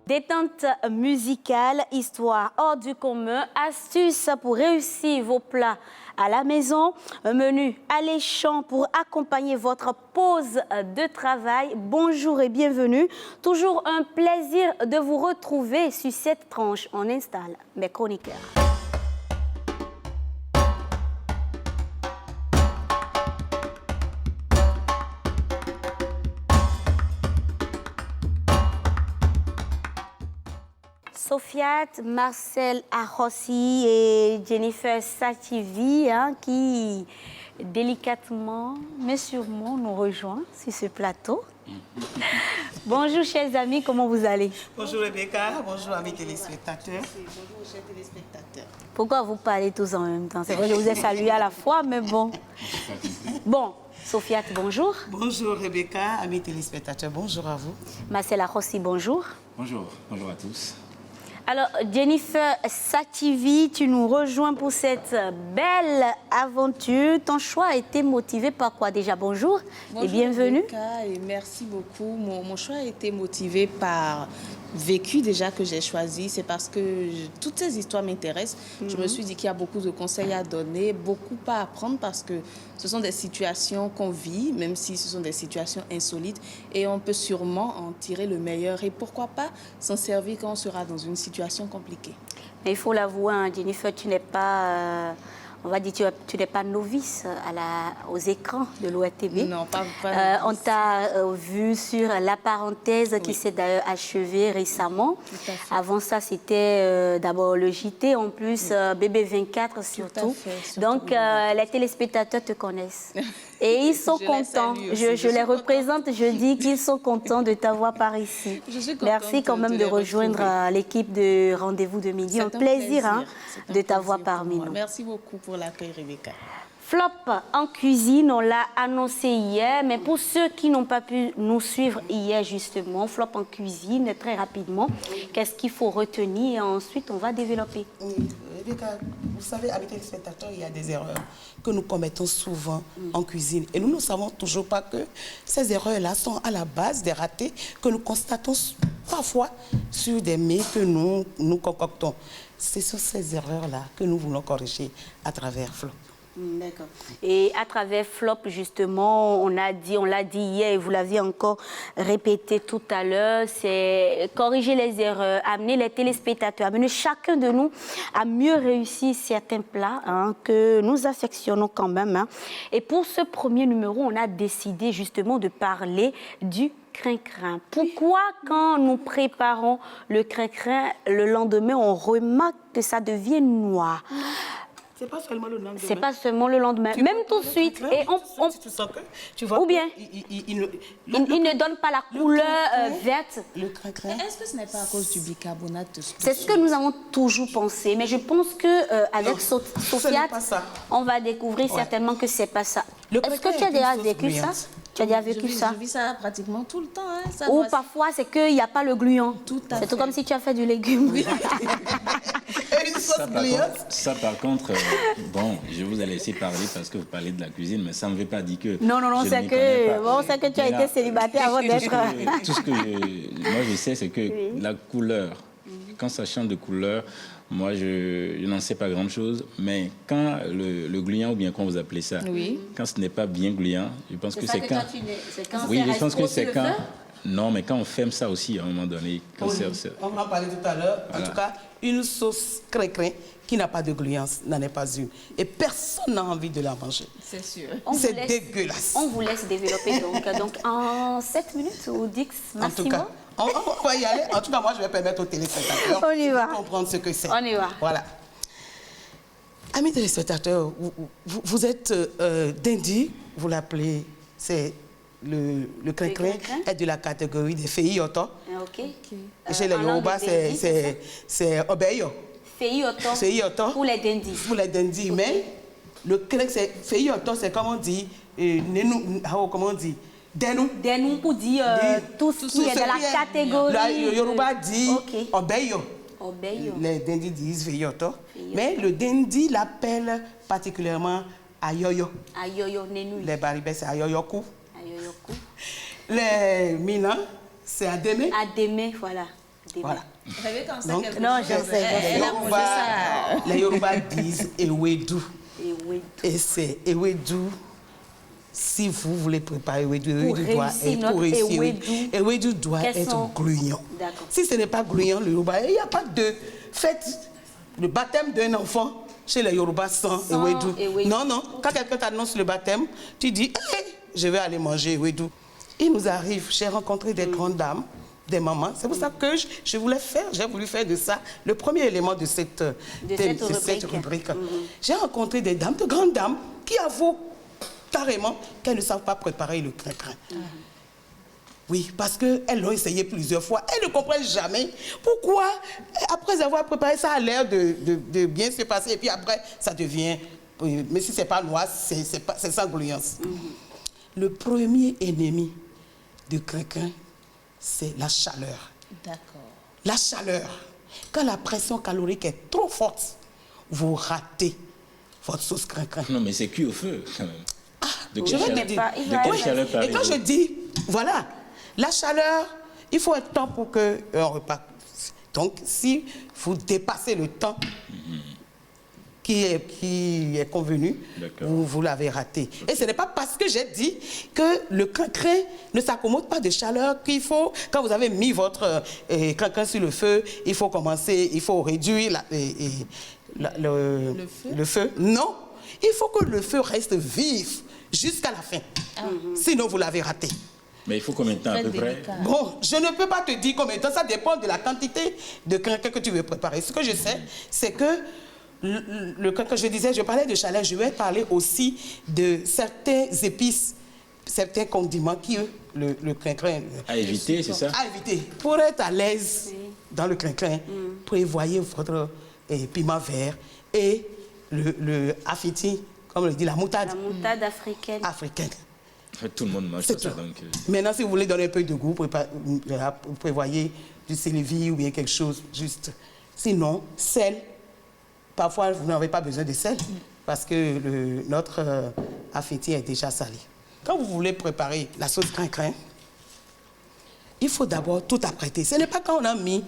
Détente musicale, histoire hors du commun, astuces pour réussir vos plats à la maison, un menu alléchant pour accompagner votre pause de travail. Bonjour et bienvenue. Toujours un plaisir de vous retrouver sur cette tranche. On installe mes chroniqueurs. Sofiat, Marcel Arossi et Jennifer Sativi qui délicatement mais sûrement nous rejoignent sur ce plateau. Bonjour chers amis, comment vous allez? Bonjour Rebecca, bonjour amis téléspectateurs. Bonjour chers téléspectateurs. Pourquoi vous parlez tous en même temps? C'est vrai que je vous ai salué à la fois, mais bon. Bon, Sofiat, bonjour. Bonjour Rebecca, amis téléspectateurs, bonjour à vous. Marcel Arossi, bonjour. Bonjour, bonjour à tous. Alors, Jennifer Sativi, tu nous rejoins pour cette belle aventure. Ton choix a été motivé par quoi déjà? Bonjour, et bienvenue. Rebecca, et merci beaucoup. Mon choix a été motivé par vécu déjà que j'ai choisi. C'est parce que toutes ces histoires m'intéressent. Je me suis dit qu'il y a beaucoup de conseils à donner, beaucoup à apprendre parce que ce sont des situations qu'on vit, même si ce sont des situations insolites, et on peut sûrement en tirer le meilleur. Et pourquoi pas s'en servir quand on sera dans une situation compliquée. Mais il faut l'avouer, hein, Jennifer, tu n'es pas... on va dire, tu n'es pas novice aux écrans de l'ORTV. Non, pas on t'a vu sur La Parenthèse, qui s'est d'ailleurs achevée récemment. Tout à fait. Avant ça, c'était d'abord le JT, en plus BB24 surtout. Donc, les téléspectateurs te connaissent. Et ils sont contents. Je les représente, je dis qu'ils sont contents de t'avoir par ici. Merci quand même de rejoindre l'équipe de Rendez-vous de midi. Un plaisir de t'avoir parmi nous. Merci beaucoup pour l'accueil, Rebecca. Flop en cuisine, on l'a annoncé hier, mais pour ceux qui n'ont pas pu nous suivre hier justement, flop en cuisine, très rapidement, qu'est-ce qu'il faut retenir et ensuite on va développer. Rebecca, vous savez, amis téléspectateurs, il y a des erreurs que nous commettons souvent en cuisine. Et nous ne savons toujours pas que ces erreurs-là sont à la base des ratés que nous constatons parfois sur des mets que nous concoctons. Ce sont ces erreurs-là que nous voulons corriger à travers Flop. D'accord. Et à travers Flop, justement, on l'a dit hier et vous l'aviez encore répété tout à l'heure, c'est corriger les erreurs, amener les téléspectateurs, amener chacun de nous à mieux réussir certains plats que nous affectionnons quand même. Et pour ce premier numéro, on a décidé justement de parler du crin-crin. Pourquoi quand nous préparons le crin-crin, le lendemain, on remarque que ça devient noir? C'est pas seulement le lendemain. C'est pas seulement le lendemain, même tout de suite. Et tu sens que, tu vois, ou bien, il ne donne pas la couleur verte. Le crin-crin. Est-ce que ce n'est pas à cause du bicarbonate de soude? C'est ce que nous avons toujours pensé. Mais je pense qu'avec Sofiat, on va découvrir certainement que c'est pas ça. Est-ce que tu as déjà vécu ça? Tu as déjà vécu ça? Je vis ça pratiquement tout le temps. Ou parfois, c'est qu'il n'y a pas le gluant. C'est tout comme si tu as fait du légume. Ça, par contre, bon, je vous ai laissé parler parce que vous parlez de la cuisine, mais ça ne veut pas dire que... Non, c'est que tu as été célibataire avant d'être... Tout ce que moi je sais, c'est que la couleur, quand ça change de couleur, moi je n'en sais pas grand-chose, mais quand le gluant, ou bien quand vous appelez ça, quand ce n'est pas bien gluant, je pense que c'est quand... Oui, je pense que c'est quand... Non, mais quand on ferme ça aussi, à un moment donné, quand on va en parler tout à l'heure. Voilà. En tout cas, une sauce crin-crin qui n'a pas de gluance n'en est pas une. Et personne n'a envie de la manger. C'est sûr. C'est dégueulasse. On vous laisse développer donc en 7 minutes ou 10 maximum. En tout cas, on va y aller. En tout cas, moi, je vais permettre aux téléspectateurs de comprendre ce que c'est. On y va. Voilà. Amis téléspectateurs, vous êtes d'Indi, vous l'appelez, c'est... Le crin-crin est de la catégorie des feioto. Ok. Chez les Yoruba, c'est obeyo. Feioto pour les dindis. Pour les dindis, mais le crin-crin, feioto, c'est comme on dit, comment on dit, denou. Denou pour dire tout ce qui est de la catégorie. Le Yoruba dit obeyo. Obeyo. Les dindis disent feioto. Mais le dindi l'appelle particulièrement ayoyo. Ayoyo, nenou. Les baribés, c'est ayoyoku. Les Minans, c'est Adémé. Adémé, voilà. Voilà. Vous savez quand c'est Donc, quelque non, chose, je sais. elle a mangé ça. Les Yoruba disent Ewedu. Ewedu. Et c'est Ewedu. Si vous voulez préparer Ewedu, Ewedu doit réussir être notre pour réussir. Ewedu, Ewedu doit quels être sont- gluant. D'accord. Si ce n'est pas gluant, le Yoruba, il n'y a pas de fête, le baptême d'un enfant chez les Yoruba sans Ewedu. Ewedu. Non, non. Quand quelqu'un t'annonce le baptême, tu dis hey, je vais aller manger Ewedu. Il nous arrive, j'ai rencontré des grandes dames, des mamans. C'est pour ça que j'ai voulu faire de ça le premier élément de cette rubrique. J'ai rencontré des dames, de grandes dames, qui avouent carrément qu'elles ne savent pas préparer le crin-crin. Oui, parce qu'elles l'ont essayé plusieurs fois. Elles ne comprennent jamais pourquoi, après avoir préparé, ça a l'air de bien se passer. Et puis après, ça devient... Mais si ce n'est pas noir, c'est sans gluance. Le premier ennemi de crin-crin, c'est la chaleur. D'accord. La chaleur. Quand la pression calorique est trop forte, vous ratez votre sauce crin-crin. Non, mais c'est cuit au feu, quand même. De Je quelle vais te dire. chaleur Et parlez-vous? quand je dis, voilà, la chaleur, il faut un temps pour que un repas. Donc, si vous dépassez le temps qui est convenu, vous l'avez raté. Et ce n'est pas parce que j'ai dit que le crin-crin ne s'accommode pas de chaleur qu'il faut, quand vous avez mis votre crin-crin sur le feu, il faut commencer, il faut réduire le feu. Non, il faut que le feu reste vif jusqu'à la fin. Sinon, vous l'avez raté. Mais il faut combien de temps à peu près? Bon, je ne peux pas te dire combien de temps, ça dépend de la quantité de crin-crin que tu veux préparer. Ce que je sais, c'est que quand je disais, je parlais de chaleur, je vais parler aussi de certains épices, certains condiments qui, le crin-crin... À éviter, c'est ça? À éviter. Pour être à l'aise dans le crin-crin, prévoyez votre piment vert et le affiti, comme on le dit, la moutarde. La moutarde africaine. Africaine. Tout le monde mange ça, donc... Maintenant, si vous voulez donner un peu de goût, prévoyez du céleri ou bien quelque chose, juste. Sinon, sel. Parfois, vous n'avez pas besoin de sel parce que notre affiti est déjà salé. Quand vous voulez préparer la sauce crin-crin, il faut d'abord tout apprêter. Ce n'est pas quand on a mis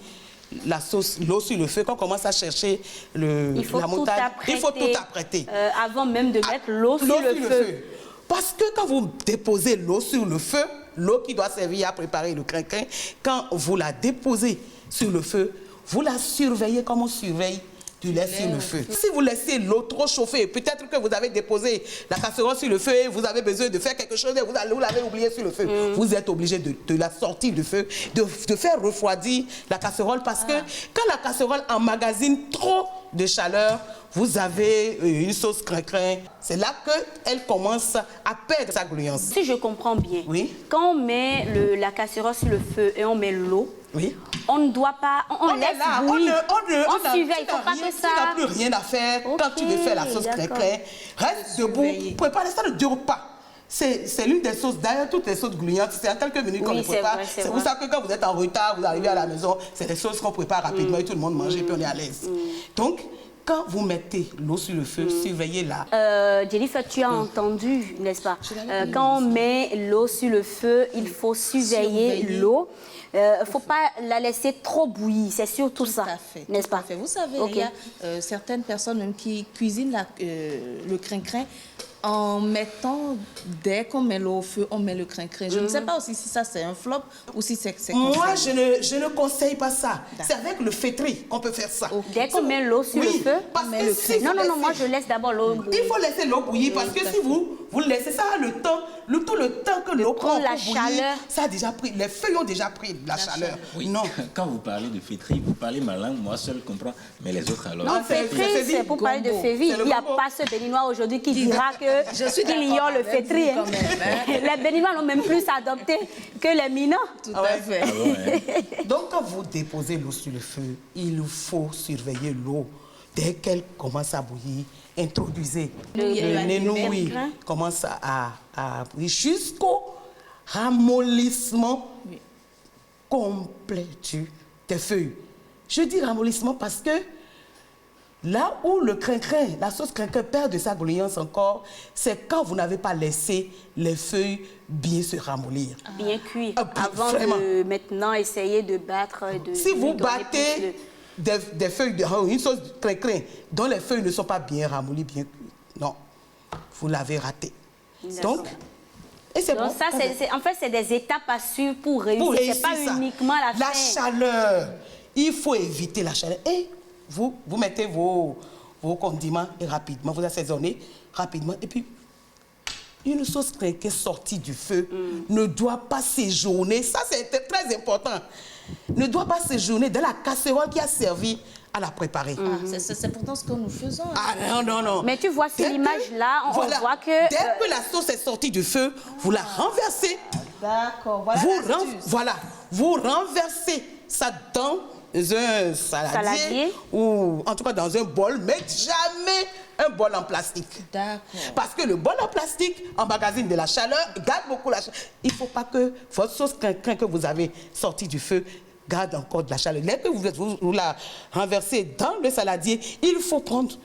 l'eau sur le feu, qu'on commence à chercher la moutarde. Il faut tout apprêter. Avant même de mettre l'eau sur le feu. Parce que quand vous déposez l'eau sur le feu, l'eau qui doit servir à préparer le crin-crin, quand vous la déposez sur le feu, vous la surveillez comme on surveille du lait sur le feu. Si vous laissez l'eau trop chauffer, peut-être que vous avez déposé la casserole sur le feu et vous avez besoin de faire quelque chose et vous l'avez oublié sur le feu. Vous êtes obligé de la sortir du feu, de faire refroidir la casserole parce que quand la casserole emmagasine trop de chaleur, vous avez une sauce crin-crin. C'est là qu'elle commence à perdre sa gluance. Si je comprends bien, quand on met la casserole sur le feu et on met l'eau, on ne doit pas... On laisse bouillir. On surveille. Il ne faut pas que ça... Tu n'as plus rien à faire quand tu veux faire la sauce crin-crin. Reste debout. Préparez ça, ne dure pas. C'est l'une des sauces, d'ailleurs, toutes les sauces gluantes, c'est en quelques minutes qu'on les prépare. C'est pour ça que quand vous êtes en retard, vous arrivez à la maison, c'est des sauces qu'on prépare rapidement et tout le monde mange et puis on est à l'aise. Donc, quand vous mettez l'eau sur le feu, surveillez-la. Jennifer, tu as entendu, n'est-ce pas? Quand on met l'eau sur le feu, il faut surveiller l'eau. Il ne faut pas la laisser trop bouillir, c'est surtout ça, n'est-ce pas? Vous savez, il y a certaines personnes même qui cuisinent le crin-crin en mettant, dès qu'on met l'eau au feu, on met le crin-crin. Je ne sais pas aussi si ça c'est un flop ou si c'est Moi, je ne conseille pas ça. C'est avec le fêtri qu'on peut faire ça. Dès qu'on met l'eau sur le feu, parce que si non, moi je laisse d'abord l'eau bouillir. Il faut laisser l'eau bouillir parce que si vous laissez ça le temps, tout le temps que l'eau prend la pour chaleur. Bouillir, ça a déjà pris, les feuilles ont déjà pris la chaleur. Oui. Non. Quand vous parlez de fêterie, vous parlez ma langue, moi seul comprends, mais les autres alors. Non, fêterie, c'est pour parler de févie. Il n'y a pas ce béninois aujourd'hui qui dira que qu'il y a le fêterie. Les béninois n'ont même plus adopté que les minants. Tout à fait. Donc quand vous déposez l'eau sur le feu, il faut surveiller l'eau. Dès qu'elle commence à bouillir, introduisez le nénoui, commence à bouillir jusqu'au ramollissement complet des feuilles. Je dis ramollissement parce que Là où le crin-crin, la sauce crin-crin perd de sa gluance encore, c'est quand vous n'avez pas laissé les feuilles bien se ramollir. Bien cuit. Avant Avant de maintenant essayer de battre. Si vous battez des feuilles, une sauce crin-crin dont les feuilles ne sont pas bien ramollies, bien cuites, non, vous l'avez raté. Donc, et c'est bon. Ça, en fait, c'est des étapes à suivre pour réussir. C'est pas uniquement la fin. La chaleur. Il faut éviter la chaleur. Et vous mettez vos condiments et rapidement, vous assaisonnez rapidement. Et puis, une sauce qui est sortie du feu ne doit pas séjourner. Ça, c'est très important. Ne doit pas séjourner dans la casserole qui a servi à la préparer. C'est pourtant ce que nous faisons. Ah non. Mais tu vois, sur l'image-là, on voit que... Dès que la sauce est sortie du feu, vous la renversez. D'accord, vous renversez ça dans un saladier ou en tout cas dans un bol, mais jamais un bol en plastique. D'accord. Parce que le bol en plastique emmagasine de la chaleur, garde beaucoup la chaleur. Il ne faut pas que votre sauce crin-crin que vous avez sortie du feu garde encore de la chaleur. Dès que vous la renversez dans le saladier, il faut prendre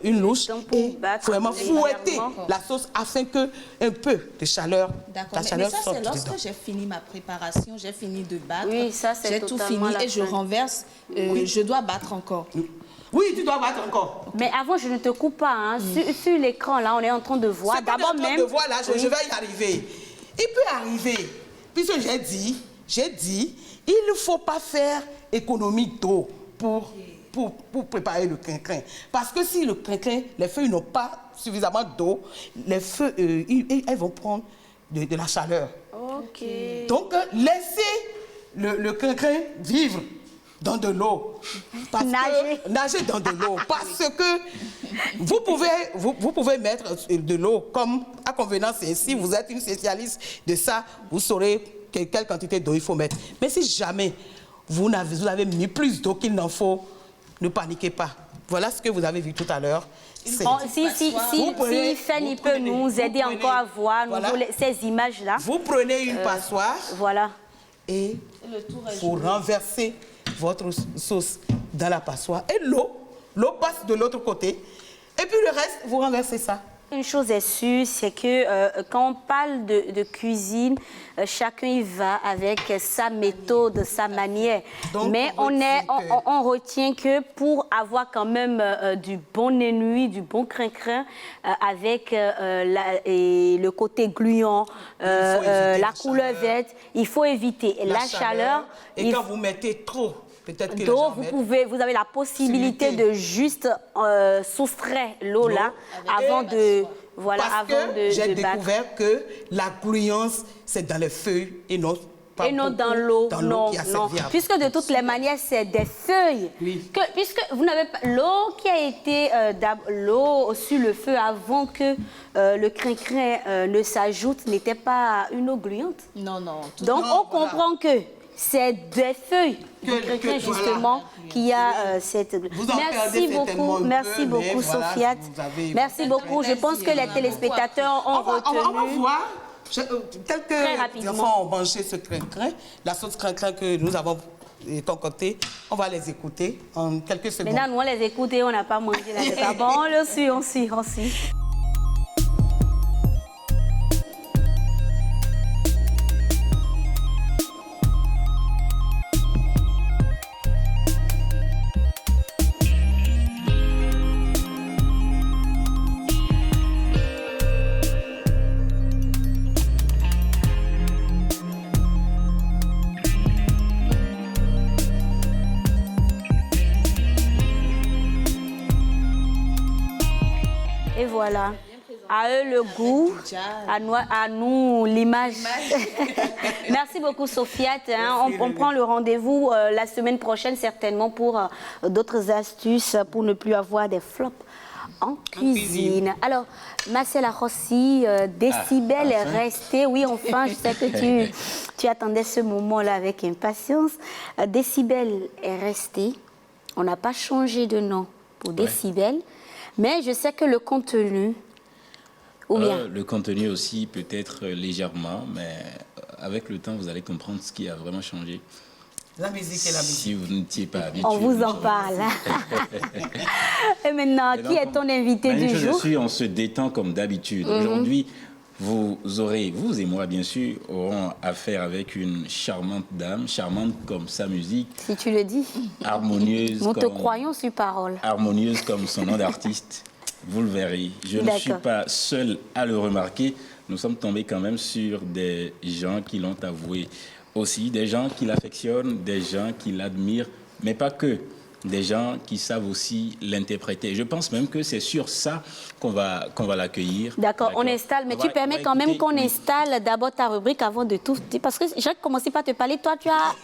une louche et vraiment fouetter la sauce afin que un peu de chaleur, la chaleur mais ça, sorte dedans. C'est lorsque j'ai fini ma préparation, j'ai fini de battre, j'ai tout fini et je renverse, je dois battre encore. Oui, tu dois battre encore. Mais avant, je ne te coupe pas. Hein. Sur l'écran, là, on est en train de voir. D'abord même... de voir, là, je vais y arriver. Il peut arriver, puisque j'ai dit, il ne faut pas faire économie d'eau pour préparer le crin-crin. Parce que si le crin-crin, les feuilles n'ont pas suffisamment d'eau, les feuilles, elles vont prendre de la chaleur. OK. Donc, laissez le crin-crin vivre dans de l'eau. Nager dans de l'eau. Parce que vous pouvez mettre de l'eau comme à convenance. Et si vous êtes une spécialiste de ça, vous saurez quelle quantité d'eau il faut mettre. Mais si jamais vous avez mis plus d'eau qu'il n'en faut, ne paniquez pas. Voilà ce que vous avez vu tout à l'heure. Si Fanny peut nous aider encore à voir ces images-là. Vous prenez une passoire. Voilà. Et vous renversez votre sauce dans la passoire. Et l'eau passe de l'autre côté. Et puis le reste, vous renversez ça. Une chose est sûre, c'est que quand on parle de cuisine, chacun y va avec sa méthode, sa manière. Donc, mais on retient que pour avoir quand même du bon énui, du bon crin-crin, avec le côté gluant, la couleur verte, il faut éviter la chaleur. Et quand vous mettez trop, peut-être que d'eau, vous avez la possibilité de juste soustraire l'eau là avant de j'ai découvert que la gluance c'est dans les feuilles et non dans l'eau. Non. Puisque de toutes les manières c'est des feuilles. Oui. Puisque vous n'avez pas l'eau qui a été l'eau sur le feu avant que le crin-crin ne s'ajoute n'était pas une eau gluante. Non. Donc on comprend que c'est des feuilles justement qui a cette... Merci beaucoup Sofiate. Merci beaucoup. Je pense que les téléspectateurs ont retenu. On va voir, tel que les enfants ont mangé ce crin-crin, la sauce crin-crin que nous avons concoctée, on va les écouter en quelques secondes. Maintenant, nous on les écoute et on n'a pas mangé la bon, on le suit, on suit. Et voilà, à eux le goût, à nous l'image. Merci beaucoup Sofiate. On prend le rendez-vous la semaine prochaine certainement pour d'autres astuces pour ne plus avoir des flops en cuisine. Alors, Marcela Rossi, Décibel est resté. Oui, enfin, je sais que tu attendais ce moment-là avec impatience. Décibel est resté. On n'a pas changé de nom pour Décibel. Mais je sais que le contenu, ou bien... Le contenu aussi peut-être légèrement, mais avec le temps, vous allez comprendre ce qui a vraiment changé. La musique et la musique. Si vous n'étiez pas habitué. On vous en parle. Et maintenant, qui est ton invité du jour? On se détend comme d'habitude. Aujourd'hui, vous et moi, bien sûr, aurons affaire avec une charmante dame, charmante comme sa musique. Si tu le dis. Harmonieuse. Nous te croyons sur parole. Harmonieuse comme son nom d'artiste. Vous le verrez. Je ne suis pas seul à le remarquer. Nous sommes tombés quand même sur des gens qui l'ont avoué aussi, des gens qui l'affectionnent, des gens qui l'admirent, mais pas que. Des gens qui savent aussi l'interpréter. Je pense même que c'est sur ça qu'on va l'accueillir. D'accord, on installe, mais tu permets quand même qu'on installe d'abord ta rubrique avant de tout. Parce que j'ai commencé par te parler, toi tu as...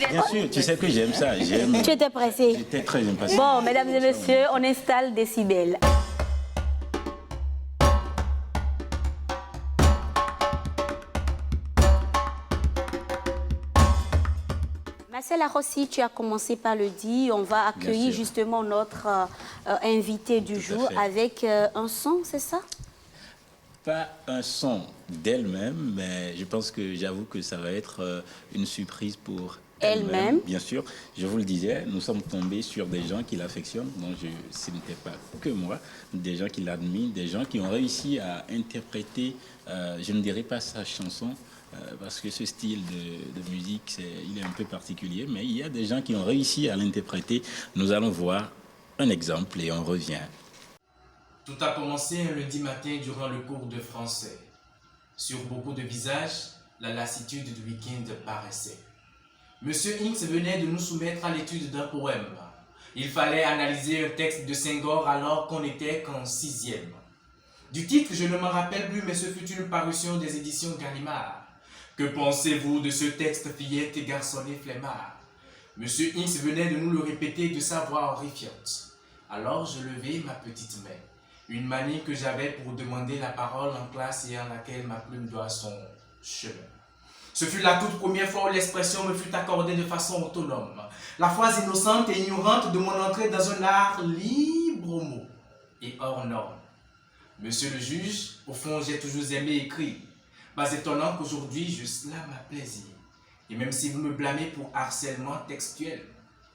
Bien sûr, tu sais que j'aime ça. Tu étais pressé. J'étais très impatient. Bon, mesdames et messieurs, on installe Décibel. Marcella Rossi, tu as commencé par le dire, on va accueillir justement notre invité du jour avec un son, c'est ça? Pas un son d'elle-même, mais je pense que j'avoue que ça va être une surprise pour elle-même. Bien sûr, je vous le disais, nous sommes tombés sur des gens qui l'affectionnent, donc ce n'était pas que moi, des gens qui l'admirent, des gens qui ont réussi à interpréter, je ne dirais pas sa chanson, parce que ce style de musique, il est un peu particulier, mais il y a des gens qui ont réussi à l'interpréter. Nous allons voir un exemple et on revient. Tout a commencé un lundi matin durant le cours de français. Sur beaucoup de visages, la lassitude du week-end paraissait. Monsieur Hinks venait de nous soumettre à l'étude d'un poème. Il fallait analyser un texte de Senghor alors qu'on n'était qu'en 6e. Du titre, je ne m'en rappelle plus, mais ce fut une parution des éditions Gallimard. Que pensez-vous de ce texte, fillette et garçonnet flemmard? Monsieur Hinks venait de nous le répéter de sa voix horrifiante. Alors je levai ma petite main, une manie que j'avais pour demander la parole en classe et en laquelle ma plume doit son chemin. Ce fut la toute première fois où l'expression me fut accordée de façon autonome. La phrase innocente et ignorante de mon entrée dans un art libre aux mots et hors norme. Monsieur le juge, au fond j'ai toujours aimé écrire. Pas étonnant qu'aujourd'hui je slame à plaisir. Et même si vous me blâmez pour harcèlement textuel,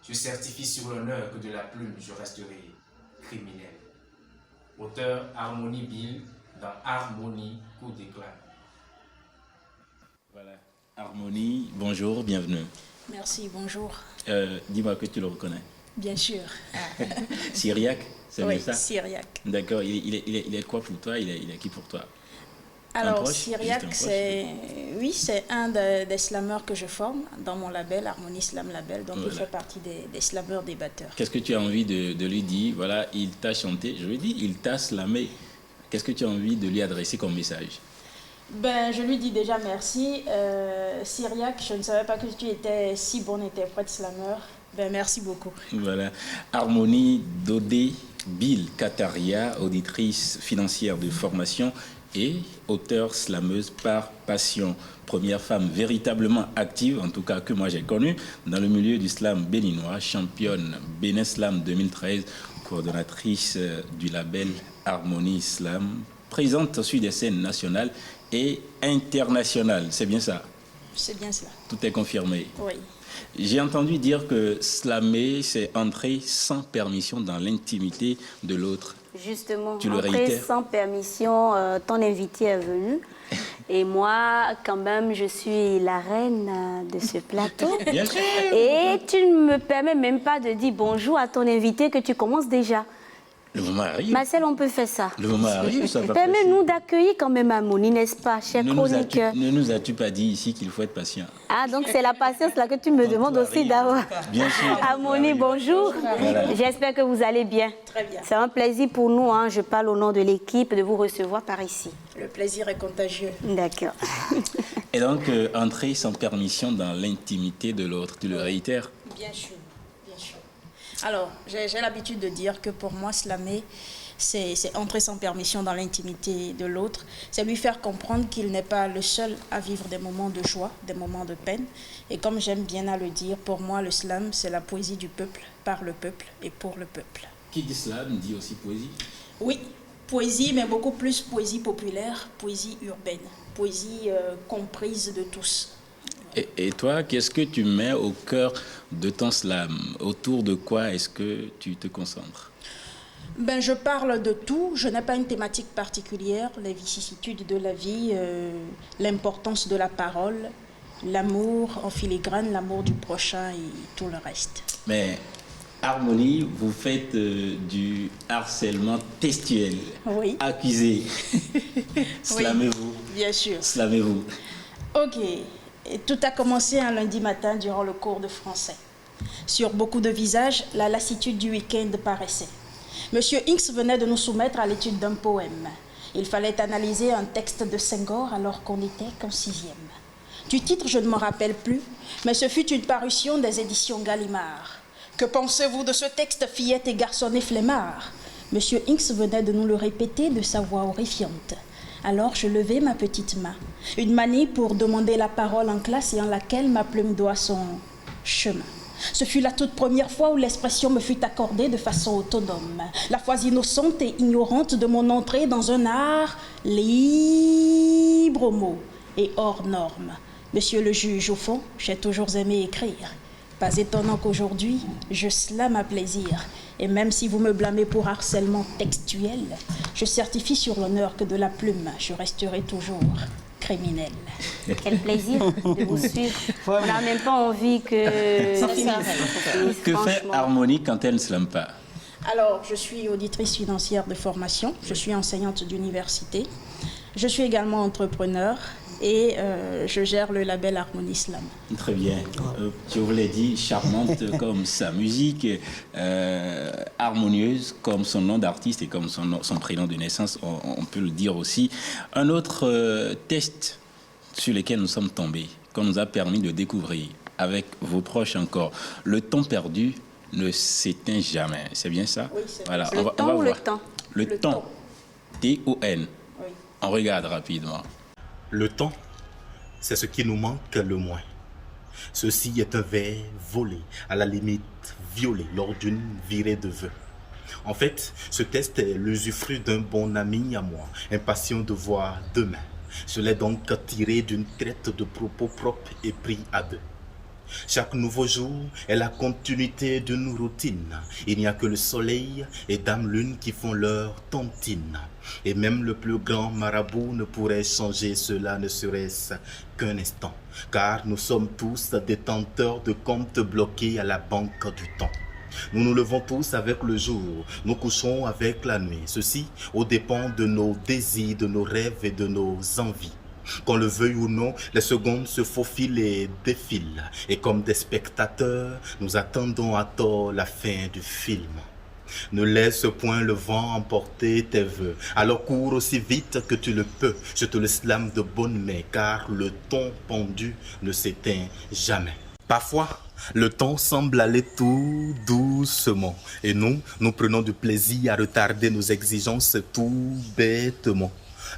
je certifie sur l'honneur que de la plume je resterai criminel. Auteur Harmonie Bill dans Harmonie, coup d'éclat. Voilà. Harmonie, bonjour, bienvenue. Merci, bonjour. Dis-moi que tu le reconnais. Bien sûr. Syriac, c'est bien ça? Oui, Syriac. D'accord, il est quoi pour toi? Il est qui pour toi? Alors, Syriac, c'est un des slameurs que je forme dans mon label, Harmonie Slam Label, donc il fait partie des slameurs débatteurs. Qu'est-ce que tu as envie de lui dire? Voilà, il t'a chanté, je lui dis, il t'a slamé. Qu'est-ce que tu as envie de lui adresser comme message? Ben, je lui dis déjà merci. Syriac, je ne savais pas que tu étais si bon interprète slameur. Ben, merci beaucoup. Voilà. Harmonie Dodé Bill Kataria, auditrice financière de formation et auteure slameuse par passion. Première femme véritablement active, en tout cas que moi j'ai connue, dans le milieu du slam béninois, championne Bénin Slam 2013, coordonnatrice du label Harmonie Slam, présente sur des scènes nationales et internationales. C'est bien ça? C'est bien cela. Tout est confirmé? Oui. J'ai entendu dire que slammer, c'est entrer sans permission dans l'intimité de l'autre. Justement, tu le entrer réitères? Sans permission, ton invité est venu. Et moi, quand même, je suis la reine de ce plateau. Bien sûr. Et tu ne me permets même pas de dire bonjour à ton invité que tu commences déjà. Le moment arrive. Marcel, on peut faire ça. Le moment arrive, ça va. Permets-nous d'accueillir quand même Harmonie, n'est-ce pas, cher chroniqueur? Ne nous as-tu pas dit ici qu'il faut être patient? Ah, donc c'est la patience là que tu me demandes aussi d'avoir. Bien sûr. Harmonie, bonjour. Voilà. J'espère que vous allez bien. Très bien. C'est un plaisir pour nous, hein, je parle au nom de l'équipe, de vous recevoir par ici. Le plaisir est contagieux. D'accord. Et donc, entrer sans permission dans l'intimité de l'autre, tu le réitères? Bien sûr. Alors, j'ai l'habitude de dire que pour moi, slammer, c'est entrer sans permission dans l'intimité de l'autre. C'est lui faire comprendre qu'il n'est pas le seul à vivre des moments de joie, des moments de peine. Et comme j'aime bien à le dire, pour moi, le slam, c'est la poésie du peuple, par le peuple et pour le peuple. Qui dit slam dit aussi poésie? Oui, poésie, mais beaucoup plus poésie populaire, poésie urbaine, poésie comprise de tous. Et toi, qu'est-ce que tu mets au cœur de ton slam? Autour de quoi est-ce que tu te concentres? Ben, je parle de tout, je n'ai pas une thématique particulière, les vicissitudes de la vie, l'importance de la parole, l'amour en filigrane, l'amour du prochain et tout le reste. Mais Harmonie, vous faites du harcèlement textuel. Oui. Accusé. Slamez-vous. Bien sûr. Slamez-vous. Ok. Et tout a commencé un lundi matin durant le cours de français. Sur beaucoup de visages, la lassitude du week-end paraissait. Monsieur Hinks venait de nous soumettre à l'étude d'un poème. Il fallait analyser un texte de Senghor alors qu'on n'était qu'en 6e. Du titre, je ne me rappelle plus, mais ce fut une parution des éditions Gallimard. Que pensez-vous de ce texte, fillette et garçonnet flemmard? Monsieur Hinks venait de nous le répéter de sa voix horrifiante. Alors je levai ma petite main, une manie pour demander la parole en classe et en laquelle ma plume doit son chemin. Ce fut la toute première fois où l'expression me fut accordée de façon autonome. La fois innocente et ignorante de mon entrée dans un art libre aux mots et hors norme. Monsieur le juge, au fond, j'ai toujours aimé écrire. Pas étonnant qu'aujourd'hui, je slame à plaisir. Et même si vous me blâmez pour harcèlement textuel, je certifie sur l'honneur que de la plume, je resterai toujours criminel. Quel plaisir de vous suivre. On n'a même pas envie que ça finisse. Que fait Harmonie quand elle ne slame pas? Alors, je suis auditrice financière de formation, je suis enseignante d'université, je suis également entrepreneur et je gère le label Harmonie Slam. Très bien. Je vous l'ai dit, charmante comme sa musique, harmonieuse comme son nom d'artiste et comme son prénom de naissance, on peut le dire aussi. Un autre test sur lequel nous sommes tombés, qu'on nous a permis de découvrir avec vos proches encore, le temps perdu ne s'éteint jamais. C'est bien ça? Oui, c'est voilà. Le temps ou le temps? Le temps. T-O-N. Oui. On regarde rapidement. Le temps, c'est ce qui nous manque le moins. Ceci est un verre volé, à la limite violé, lors d'une virée de vœux. En fait, ce test est l'usufruit d'un bon ami à moi, impatient de voir demain. Je l'ai donc tiré d'une traite de propos propres et pris à deux. Chaque nouveau jour est la continuité d'une routine. Il n'y a que le soleil et Dame Lune qui font leur tontine. Et même le plus grand marabout ne pourrait changer cela, ne serait-ce qu'un instant. Car nous sommes tous détenteurs de comptes bloqués à la banque du temps. Nous nous levons tous avec le jour, nous couchons avec la nuit. Ceci au dépend de nos désirs, de nos rêves et de nos envies. Qu'on le veuille ou non, les secondes se faufilent et défilent. Et comme des spectateurs, nous attendons à tort la fin du film. Ne laisse point le vent emporter tes vœux. Alors cours aussi vite que tu le peux. Je te le slame de bonne main, car le ton pendu ne s'éteint jamais. Parfois, le temps semble aller tout doucement. Et nous prenons du plaisir à retarder nos exigences tout bêtement.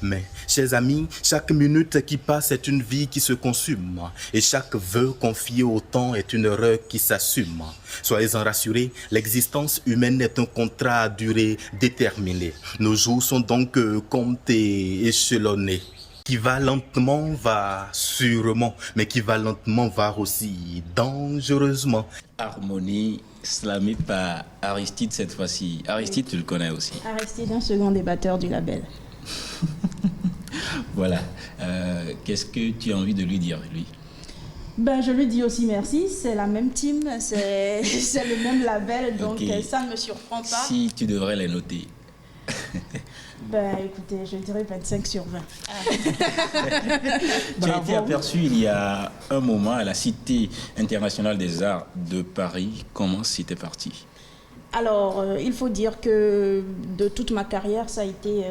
Mais, chers amis, chaque minute qui passe est une vie qui se consume. Et chaque vœu confié au temps est une erreur qui s'assume. Soyez-en rassurés, l'existence humaine est un contrat à durée déterminée. Nos jours sont donc comptés, échelonnés. Qui va lentement va sûrement, mais qui va lentement va aussi dangereusement. Harmonie slamée par Aristide cette fois-ci. Aristide, tu le connais aussi. Aristide, un second débatteur du label. Voilà. Qu'est-ce que tu as envie de lui dire, lui? Ben, je lui dis aussi merci, c'est la même team, c'est le même label, donc okay. Ça ne me surprend pas. Si tu devrais les noter. Ben, écoutez, je dirais 25 sur 20. Tu as été aperçu il y a un moment à la Cité internationale des arts de Paris. Comment c'était parti? Alors, il faut dire que de toute ma carrière, ça a été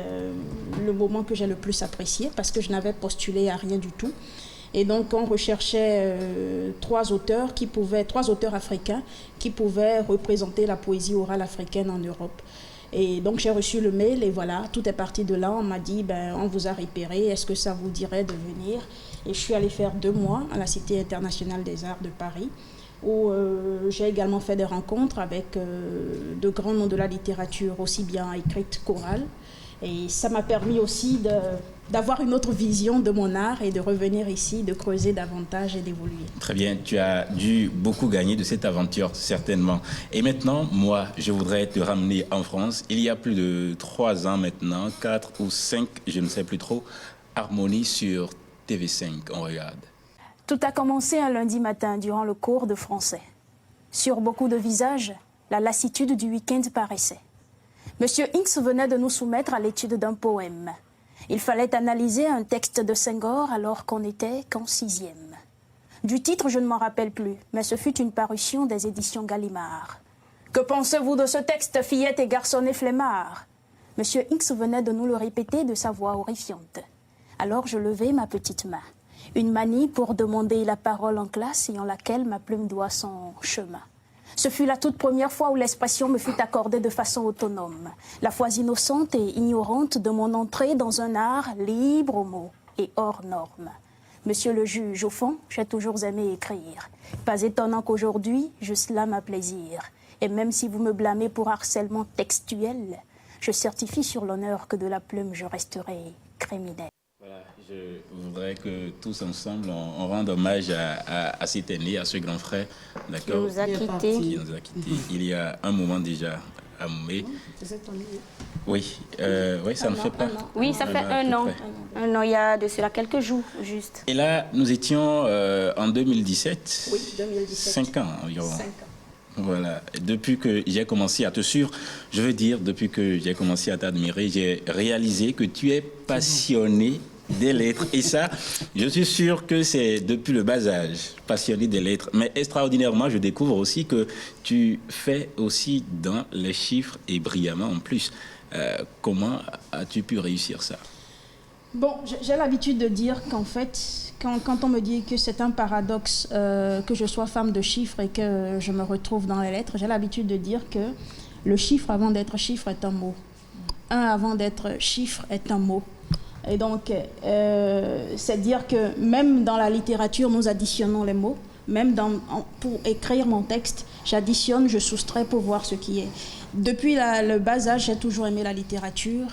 le moment que j'ai le plus apprécié parce que je n'avais postulé à rien du tout. Et donc, on recherchait trois auteurs africains qui pouvaient représenter la poésie orale africaine en Europe. Et donc, j'ai reçu le mail et voilà, tout est parti de là. On m'a dit, ben, on vous a repéré, est-ce que ça vous dirait de venir? Et je suis allée faire 2 mois à la Cité internationale des arts de Paris, où j'ai également fait des rencontres avec de grands noms de la littérature, aussi bien écrite qu'orale. Et ça m'a permis aussi d'avoir une autre vision de mon art et de revenir ici, de creuser davantage et d'évoluer. Très bien, tu as dû beaucoup gagner de cette aventure, certainement. Et maintenant, moi, je voudrais te ramener en France. Il y a plus de 3 ans maintenant, 4 ou 5, je ne sais plus trop, Harmonie sur TV5, on regarde. Tout a commencé un lundi matin durant le cours de français. Sur beaucoup de visages, la lassitude du week-end paraissait. Monsieur Hinks venait de nous soumettre à l'étude d'un poème. Il fallait analyser un texte de Senghor alors qu'on n'était qu'en 6e. Du titre, je ne m'en rappelle plus, mais ce fut une parution des éditions Gallimard. « Que pensez-vous de ce texte, fillettes et garçonnets flemmards ?» Monsieur Hinks venait de nous le répéter de sa voix horrifiante. Alors je levai ma petite main. Une manie pour demander la parole en classe et en laquelle ma plume doit son chemin. Ce fut la toute première fois où l'expression me fut accordée de façon autonome. La fois innocente et ignorante de mon entrée dans un art libre aux mots et hors norme. Monsieur le juge, au fond, j'ai toujours aimé écrire. Pas étonnant qu'aujourd'hui, je slame à plaisir. Et même si vous me blâmez pour harcèlement textuel, je certifie sur l'honneur que de la plume je resterai criminel. Voilà, je voudrais que tous ensemble, on rende hommage à cet aîné, à ce grand frère, d'accord, qui nous a quittés. Qui nous a quittés il y a un moment déjà à Moumé. Oui, oui, ça ne fait pas. Oui, ça fait un an. Un an, il y a de cela quelques jours, juste. Et là, nous étions en 2017. Oui, 2017. 5 ans environ. 5 ans. Voilà. Depuis que j'ai commencé à te suivre, je veux dire, depuis que j'ai commencé à t'admirer, j'ai réalisé que tu es passionné des lettres. Et ça, je suis sûr que c'est depuis le bas âge, passionné des lettres. Mais extraordinairement, je découvre aussi que tu fais aussi dans les chiffres et brillamment en plus. Comment as-tu pu réussir ça? Bon, j'ai l'habitude de dire qu'en fait, quand on me dit que c'est un paradoxe que je sois femme de chiffres et que je me retrouve dans les lettres, j'ai l'habitude de dire que le chiffre avant d'être chiffre est un mot. Un avant d'être chiffre est un mot. Et donc, c'est dire que même dans la littérature, nous additionnons les mots. Même pour écrire mon texte, j'additionne, je soustrais pour voir ce qui est. Depuis le bas âge, j'ai toujours aimé la littérature.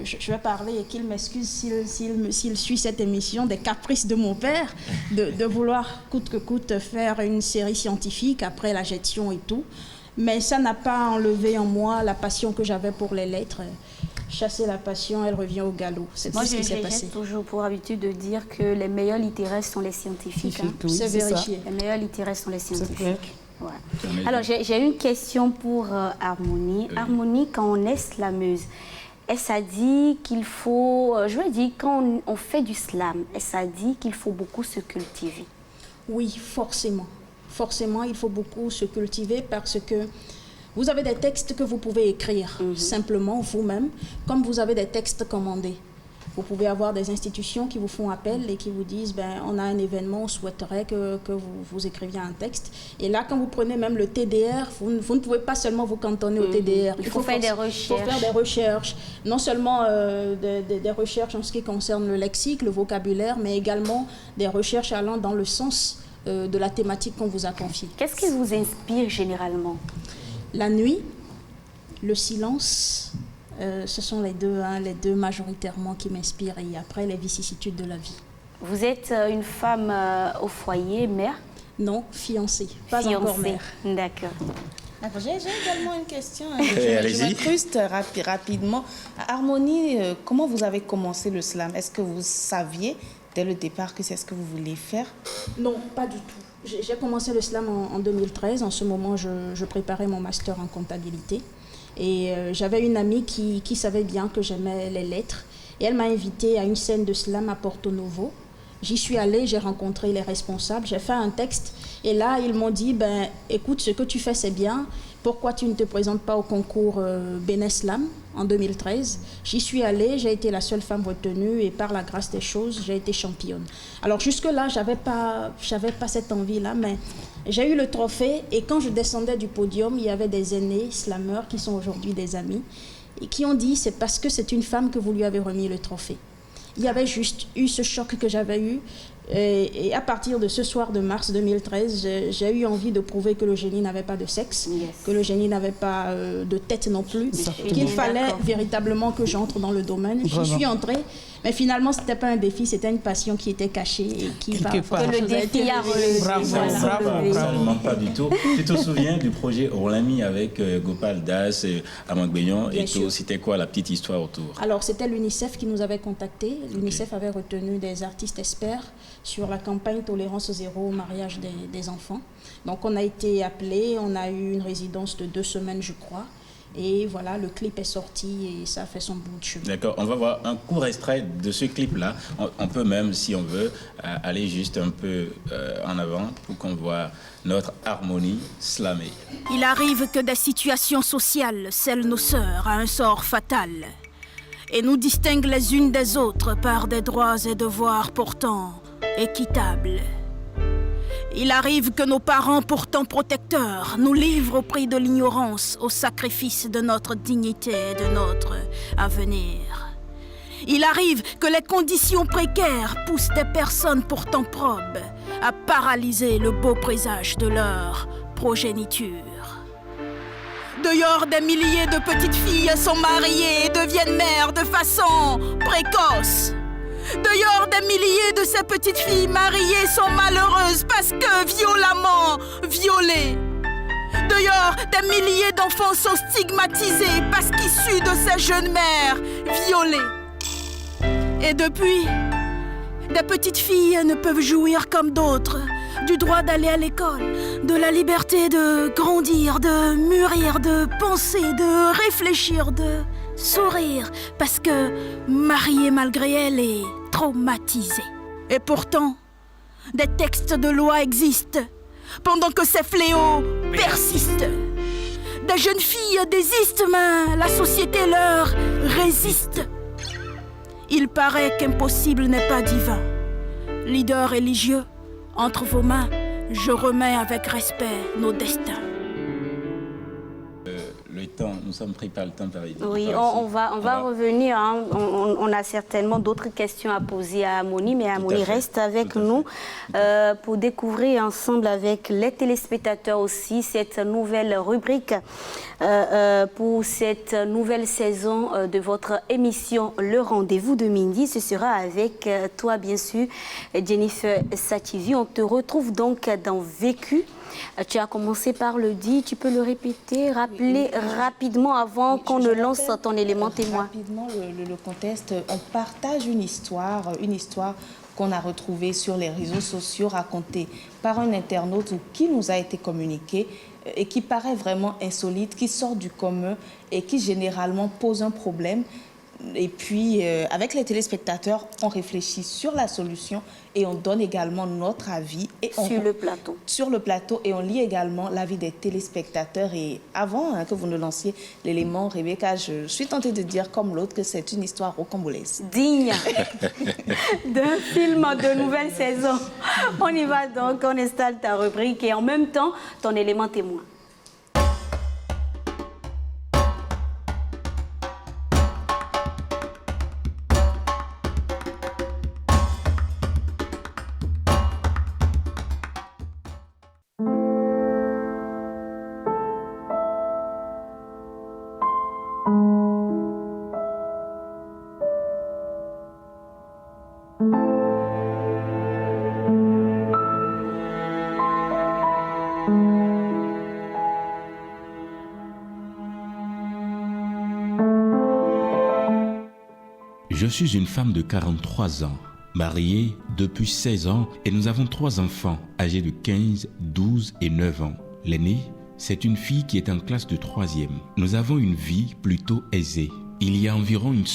Je vais parler et qu'il m'excuse s'il suit cette émission des caprices de mon père, de vouloir coûte que coûte faire une série scientifique après la gestion et tout. Mais ça n'a pas enlevé en moi la passion que j'avais pour les lettres. Chasser la passion, elle revient au galop. C'est tout ce qui s'est passé. J'ai toujours pour habitude de dire que les meilleurs littéraires sont les scientifiques. Hein. Oui, c'est vérifié. Les meilleurs littéraires sont les scientifiques. Ouais. Alors, j'ai une question pour Harmonie. Oui. Harmonie, quand on est slameuse, est-ce à dire qu'il faut... je veux dire, quand on fait du slam, est-ce à dire qu'il faut beaucoup se cultiver? Oui, forcément. Forcément, il faut beaucoup se cultiver parce que vous avez des textes que vous pouvez écrire simplement vous-même, comme vous avez des textes commandés. Vous pouvez avoir des institutions qui vous font appel et qui vous disent on a un événement, on souhaiterait que vous écriviez un texte. Et là, quand vous prenez même le TDR, vous ne pouvez pas seulement vous cantonner au TDR. Il faut faire des recherches. Il faut faire des recherches. Non seulement des recherches en ce qui concerne le lexique, le vocabulaire, mais également des recherches allant dans le sens de la thématique qu'on vous a confiée. Qu'est-ce qui vous inspire généralement? La nuit, le silence, ce sont les deux majoritairement qui m'inspirent, et après les vicissitudes de la vie. Vous êtes une femme au foyer, mère? Non, fiancée, pas encore mère. D'accord. J'ai également une question. Je m'incruste rapidement. Harmonie, comment vous avez commencé le slam? Est-ce que vous saviez dès le départ que c'est ce que vous vouliez faire? Non, pas du tout. J'ai commencé le slam en 2013. En ce moment, je préparais mon master en comptabilité. Et j'avais une amie qui savait bien que j'aimais les lettres. Et elle m'a invitée à une scène de slam à Porto Novo. J'y suis allée, j'ai rencontré les responsables, j'ai fait un texte. Et là, ils m'ont dit, écoute, ce que tu fais, c'est bien. Pourquoi tu ne te présentes pas au concours Bénin Slam en 2013? J'y suis allée, j'ai été la seule femme retenue et par la grâce des choses, j'ai été championne. Alors jusque-là, j'avais pas cette envie-là, mais j'ai eu le trophée et quand je descendais du podium, il y avait des aînés slameurs qui sont aujourd'hui des amis et qui ont dit c'est parce que c'est une femme que vous lui avez remis le trophée. Il y avait juste eu ce choc que j'avais eu. Et à partir de ce soir de mars 2013, j'ai eu envie de prouver que le génie n'avait pas de sexe, que le génie n'avait pas de tête non plus, qu'il fallait véritablement que j'entre dans le domaine. J'y suis entrée, mais finalement, ce n'était pas un défi, c'était une passion qui était cachée et qui, le défi a relevé. Absolument pas du tout. Tu te souviens du projet Orlami avec Gopal Das, Amagbeyon et tout. C'était quoi la petite histoire autour? Alors, c'était l'UNICEF qui nous avait contactés. L'UNICEF avait retenu des artistes experts sur la campagne Tolérance zéro au mariage des enfants. Donc, on a été appelés, on a eu une résidence de 2 semaines, je crois. Et voilà, le clip est sorti et ça a fait son bout de chemin. D'accord, on va voir un court extrait de ce clip-là. On peut même, si on veut, aller juste un peu en avant pour qu'on voit notre harmonie slamée. Il arrive que des situations sociales scellent nos sœurs à un sort fatal et nous distinguent les unes des autres par des droits et devoirs pourtant équitables. Il arrive que nos parents, pourtant protecteurs, nous livrent au prix de l'ignorance, au sacrifice de notre dignité et de notre avenir. Il arrive que les conditions précaires poussent des personnes pourtant probes à paralyser le beau présage de leur progéniture. Dehors, des milliers de petites filles sont mariées et deviennent mères de façon précoce. Dehors, des milliers de ces petites filles mariées sont malheureuses parce que violemment violées. Dehors, des milliers d'enfants sont stigmatisés parce qu'issus de ces jeunes mères violées. Et depuis, des petites filles ne peuvent jouir comme d'autres du droit d'aller à l'école, de la liberté de grandir, de mûrir, de penser, de réfléchir, de sourire, parce que mariée malgré elle est traumatisée. Et pourtant, des textes de loi existent, pendant que ces fléaux persistent. Des jeunes filles désistent, mais la société leur résiste. Il paraît qu'impossible n'est pas divin. Leader religieux, entre vos mains, je remets avec respect nos destins. Le temps, nous sommes pris par le temps. Oui, on va revenir. Hein. On a certainement d'autres questions à poser à Amoni, mais Amoni reste avec nous pour découvrir ensemble avec les téléspectateurs aussi cette nouvelle rubrique pour cette nouvelle saison de votre émission Le Rendez-vous de Mindi. Ce sera avec toi, bien sûr, Jennifer Sativi. On te retrouve donc dans Vécu. Tu as commencé par le dire, tu peux le répéter, rappeler rapidement avant qu'on ne lance ton élément témoin. Rapidement, le contexte, on partage une histoire qu'on a retrouvée sur les réseaux sociaux, racontée par un internaute ou qui nous a été communiquée et qui paraît vraiment insolite, qui sort du commun et qui généralement pose un problème. Et puis, avec les téléspectateurs, on réfléchit sur la solution et on donne également notre avis. Et sur le plateau. Sur le plateau, et on lit également l'avis des téléspectateurs. Et avant que vous ne lanciez l'élément, Rebecca, je suis tentée de dire comme l'autre que c'est une histoire rocambolesque. Digne d'un film de nouvelle saison. On y va donc, on installe ta rubrique et en même temps, ton élément témoin. Je suis une femme de 43 ans, mariée depuis 16 ans et nous avons 3 enfants âgés de 15, 12 et 9 ans. L'aînée, c'est une fille qui est en classe de 3e. Nous avons une vie plutôt aisée. Il y a environ une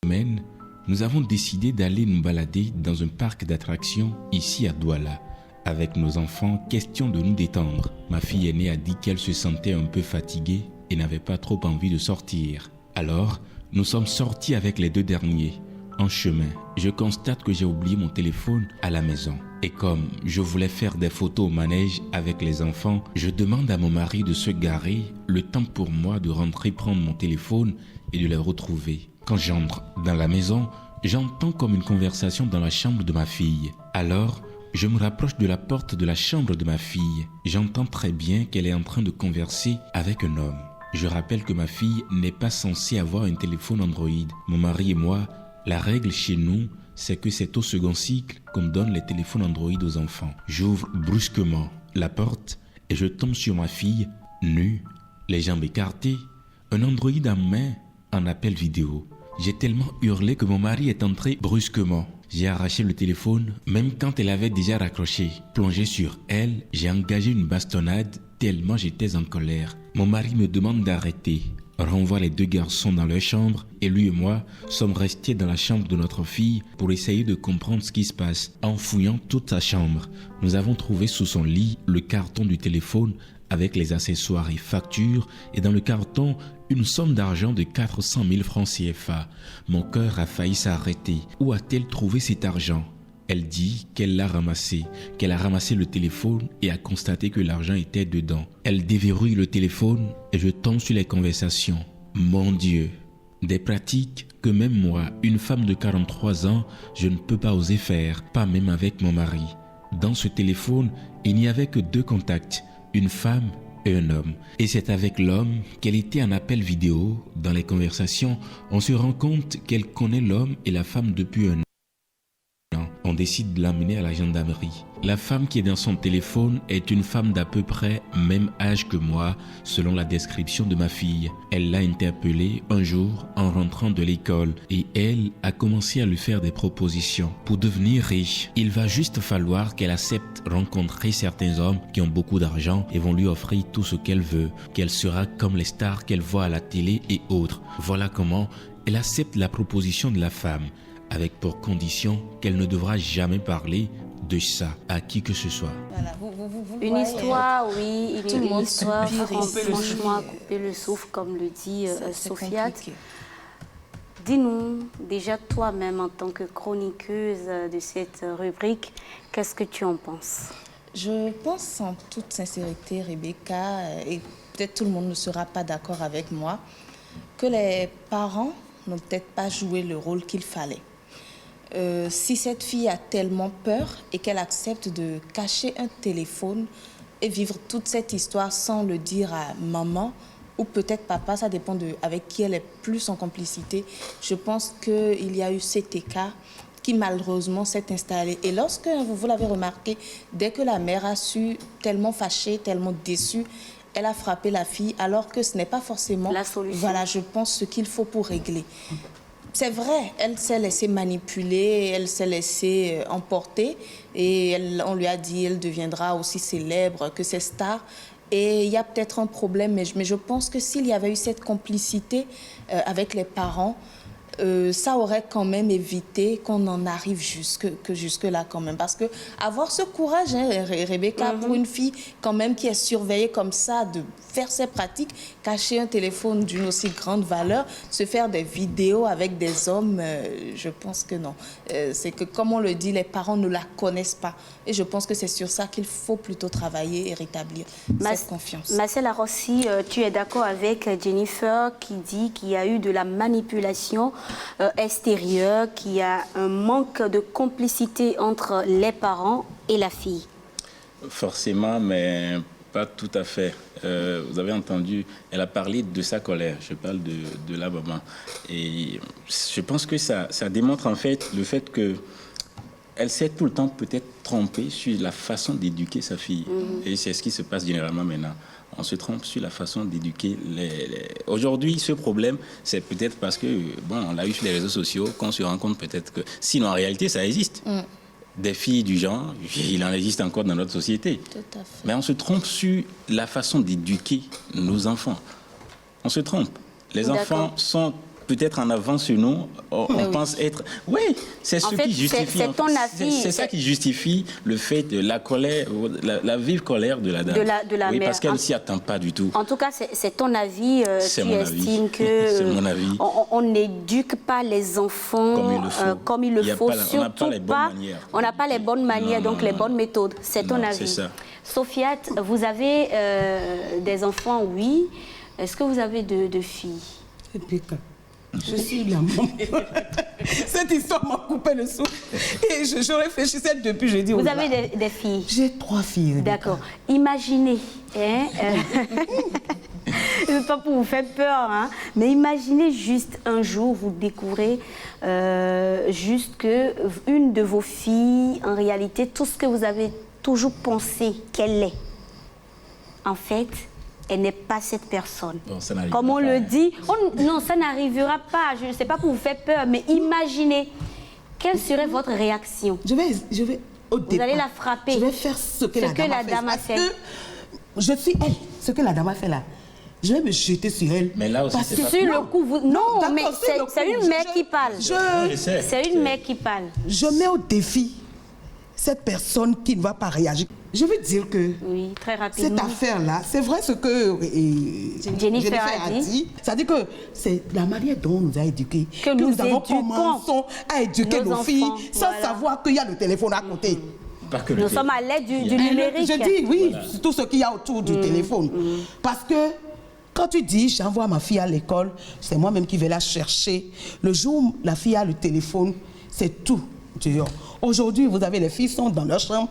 semaine, nous avons décidé d'aller nous balader dans un parc d'attractions ici à Douala. Avec nos enfants, question de nous détendre. Ma fille aînée a dit qu'elle se sentait un peu fatiguée et n'avait pas trop envie de sortir. Alors, nous sommes sortis avec les 2 derniers. En chemin, je constate que j'ai oublié mon téléphone à la maison. Et comme je voulais faire des photos au manège avec les enfants, je demande à mon mari de se garer, le temps pour moi de rentrer prendre mon téléphone et de le retrouver. Quand j'entre dans la maison, j'entends comme une conversation dans la chambre de ma fille. Alors, je me rapproche de la porte de la chambre de ma fille. J'entends très bien qu'elle est en train de converser avec un homme. Je rappelle que ma fille n'est pas censée avoir un téléphone Android. Mon mari et moi, la règle chez nous, c'est que c'est au second cycle qu'on donne les téléphones Android aux enfants. J'ouvre brusquement la porte et je tombe sur ma fille, nue, les jambes écartées, un Android en main, en appel vidéo. J'ai tellement hurlé que mon mari est entré brusquement. J'ai arraché le téléphone, même quand elle avait déjà raccroché. Plongé sur elle, j'ai engagé une bastonnade tellement j'étais en colère. Mon mari me demande d'arrêter, renvoie les deux garçons dans leur chambre et lui et moi sommes restés dans la chambre de notre fille pour essayer de comprendre ce qui se passe. En fouillant toute sa chambre, nous avons trouvé sous son lit le carton du téléphone avec les accessoires et factures et dans le carton une somme d'argent de 400 000 francs CFA. Mon cœur a failli s'arrêter. Où a-t-elle trouvé cet argent? Elle dit qu'elle l'a ramassé, qu'elle a ramassé le téléphone et a constaté que l'argent était dedans. Elle déverrouille le téléphone et je tombe sur les conversations. Mon Dieu! Des pratiques que même moi, une femme de 43 ans, je ne peux pas oser faire, pas même avec mon mari. Dans ce téléphone, il n'y avait que 2 contacts, une femme et un homme. Et c'est avec l'homme qu'elle était en appel vidéo. Dans les conversations, on se rend compte qu'elle connaît l'homme et la femme depuis un an. On décide de l'amener à la gendarmerie. La femme qui est dans son téléphone est une femme d'à peu près même âge que moi, selon la description de ma fille. Elle l'a interpellée un jour en rentrant de l'école et elle a commencé à lui faire des propositions. Pour devenir riche, il va juste falloir qu'elle accepte rencontrer certains hommes qui ont beaucoup d'argent et vont lui offrir tout ce qu'elle veut, qu'elle sera comme les stars qu'elle voit à la télé et autres. Voilà comment elle accepte la proposition de la femme, avec pour condition qu'elle ne devra jamais parler de ça à qui que ce soit. Voilà, Une histoire, oui, une histoire franchement à couper le souffle, comme le dit Sofiat. Dis-nous, déjà toi-même en tant que chroniqueuse de cette rubrique, qu'est-ce que tu en penses? Je pense en toute sincérité, Rebecca, et peut-être tout le monde ne sera pas d'accord avec moi, que les parents n'ont peut-être pas joué le rôle qu'il fallait. Si cette fille a tellement peur et qu'elle accepte de cacher un téléphone et vivre toute cette histoire sans le dire à maman ou peut-être papa, ça dépend de avec qui elle est plus en complicité, je pense qu'il y a eu cet écart qui malheureusement s'est installé. Et lorsque, vous l'avez remarqué, dès que la mère a su, tellement fâchée, tellement déçue, elle a frappé la fille alors que ce n'est pas forcément la solution. Voilà, je pense, ce qu'il faut pour régler. C'est vrai, elle s'est laissée manipuler, elle s'est laissée emporter et on lui a dit qu'elle deviendra aussi célèbre que ses stars. Et il y a peut-être un problème, mais je pense que s'il y avait eu cette complicité avec les parents, ça aurait quand même évité qu'on en arrive jusque-là quand même. Parce que avoir ce courage, hein, Rebecca, pour une fille quand même qui est surveillée comme ça, de faire ses pratiques, cacher un téléphone d'une aussi grande valeur, se faire des vidéos avec des hommes, je pense que non. C'est que, comme on le dit, les parents ne la connaissent pas. Et je pense que c'est sur ça qu'il faut plutôt travailler et rétablir cette confiance. Marcel Arossi, tu es d'accord avec Jennifer qui dit qu'il y a eu de la manipulation extérieure, qu'il y a un manque de complicité entre les parents et la fille? Forcément, mais pas tout à fait. Vous avez entendu, elle a parlé de sa colère. Je parle de la maman. Et je pense que ça démontre en fait le fait que elle s'est tout le temps peut-être trompée sur la façon d'éduquer sa fille. Et c'est ce qui se passe généralement maintenant. On se trompe sur la façon d'éduquer Aujourd'hui, ce problème, c'est peut-être parce que, bon, on l'a eu sur les réseaux sociaux, qu'on se rend compte peut-être que... Sinon, en réalité, ça existe. Des filles du genre, il en existe encore dans notre société. Tout à fait. Mais on se trompe sur la façon d'éduquer nos enfants. On se trompe. Les enfants sont peut-être en avance sur nous, on pense être... Oui, c'est ce qui justifie... C'est ton avis. C'est ça qui justifie le fait de la colère, la vive colère de la dame. De la oui, mère. Parce qu'elle ne s'y attend pas du tout. En tout cas, c'est ton avis. C'est tu mon estimes avis. que C'est mon avis. On n'éduque pas les enfants comme il le faut. Surtout pas. On n'a pas les bonnes manières, donc les bonnes méthodes. C'est ton avis. C'est ça. Sofiat, vous avez des enfants, oui. Est-ce que vous avez deux filles? Je suis la maman. Cette histoire m'a coupé le souffle. Et je réfléchissais depuis, je dis... Vous avez des filles? J'ai 3 filles. D'accord. Imaginez, pas pour vous faire peur, hein, mais imaginez juste un jour, vous découvrez juste que une de vos filles, en réalité, tout ce que vous avez toujours pensé qu'elle est, en fait, elle n'est pas cette personne. Bon, comme on le dit, non, ça n'arrivera pas. Je ne sais pas pour vous faire peur, mais imaginez, quelle serait votre réaction? Je vais au départ, vous allez la frapper. Je vais faire ce que la dame a fait. Je suis elle, ce que la dame a fait là. Je vais me jeter sur elle. Mais là aussi, c'est pas... Sur le coup, non, mais c'est une mère qui parle. C'est une mère qui parle. Je mets au défi cette personne qui ne va pas réagir. Je veux dire que très rapidement, cette affaire-là, c'est vrai ce que Jennifer a dit. C'est-à-dire que c'est la manière dont on nous a éduqués. Que nous avons commencé à éduquer nos filles sans savoir qu'il y a le téléphone à côté. Nous sommes à l'aide du numérique. Je dis oui, tout ce qu'il y a autour du téléphone. Parce que quand tu dis j'envoie ma fille à l'école, c'est moi-même qui vais la chercher. Le jour où la fille a le téléphone, c'est tout. Aujourd'hui, vous avez les filles sont dans leur chambre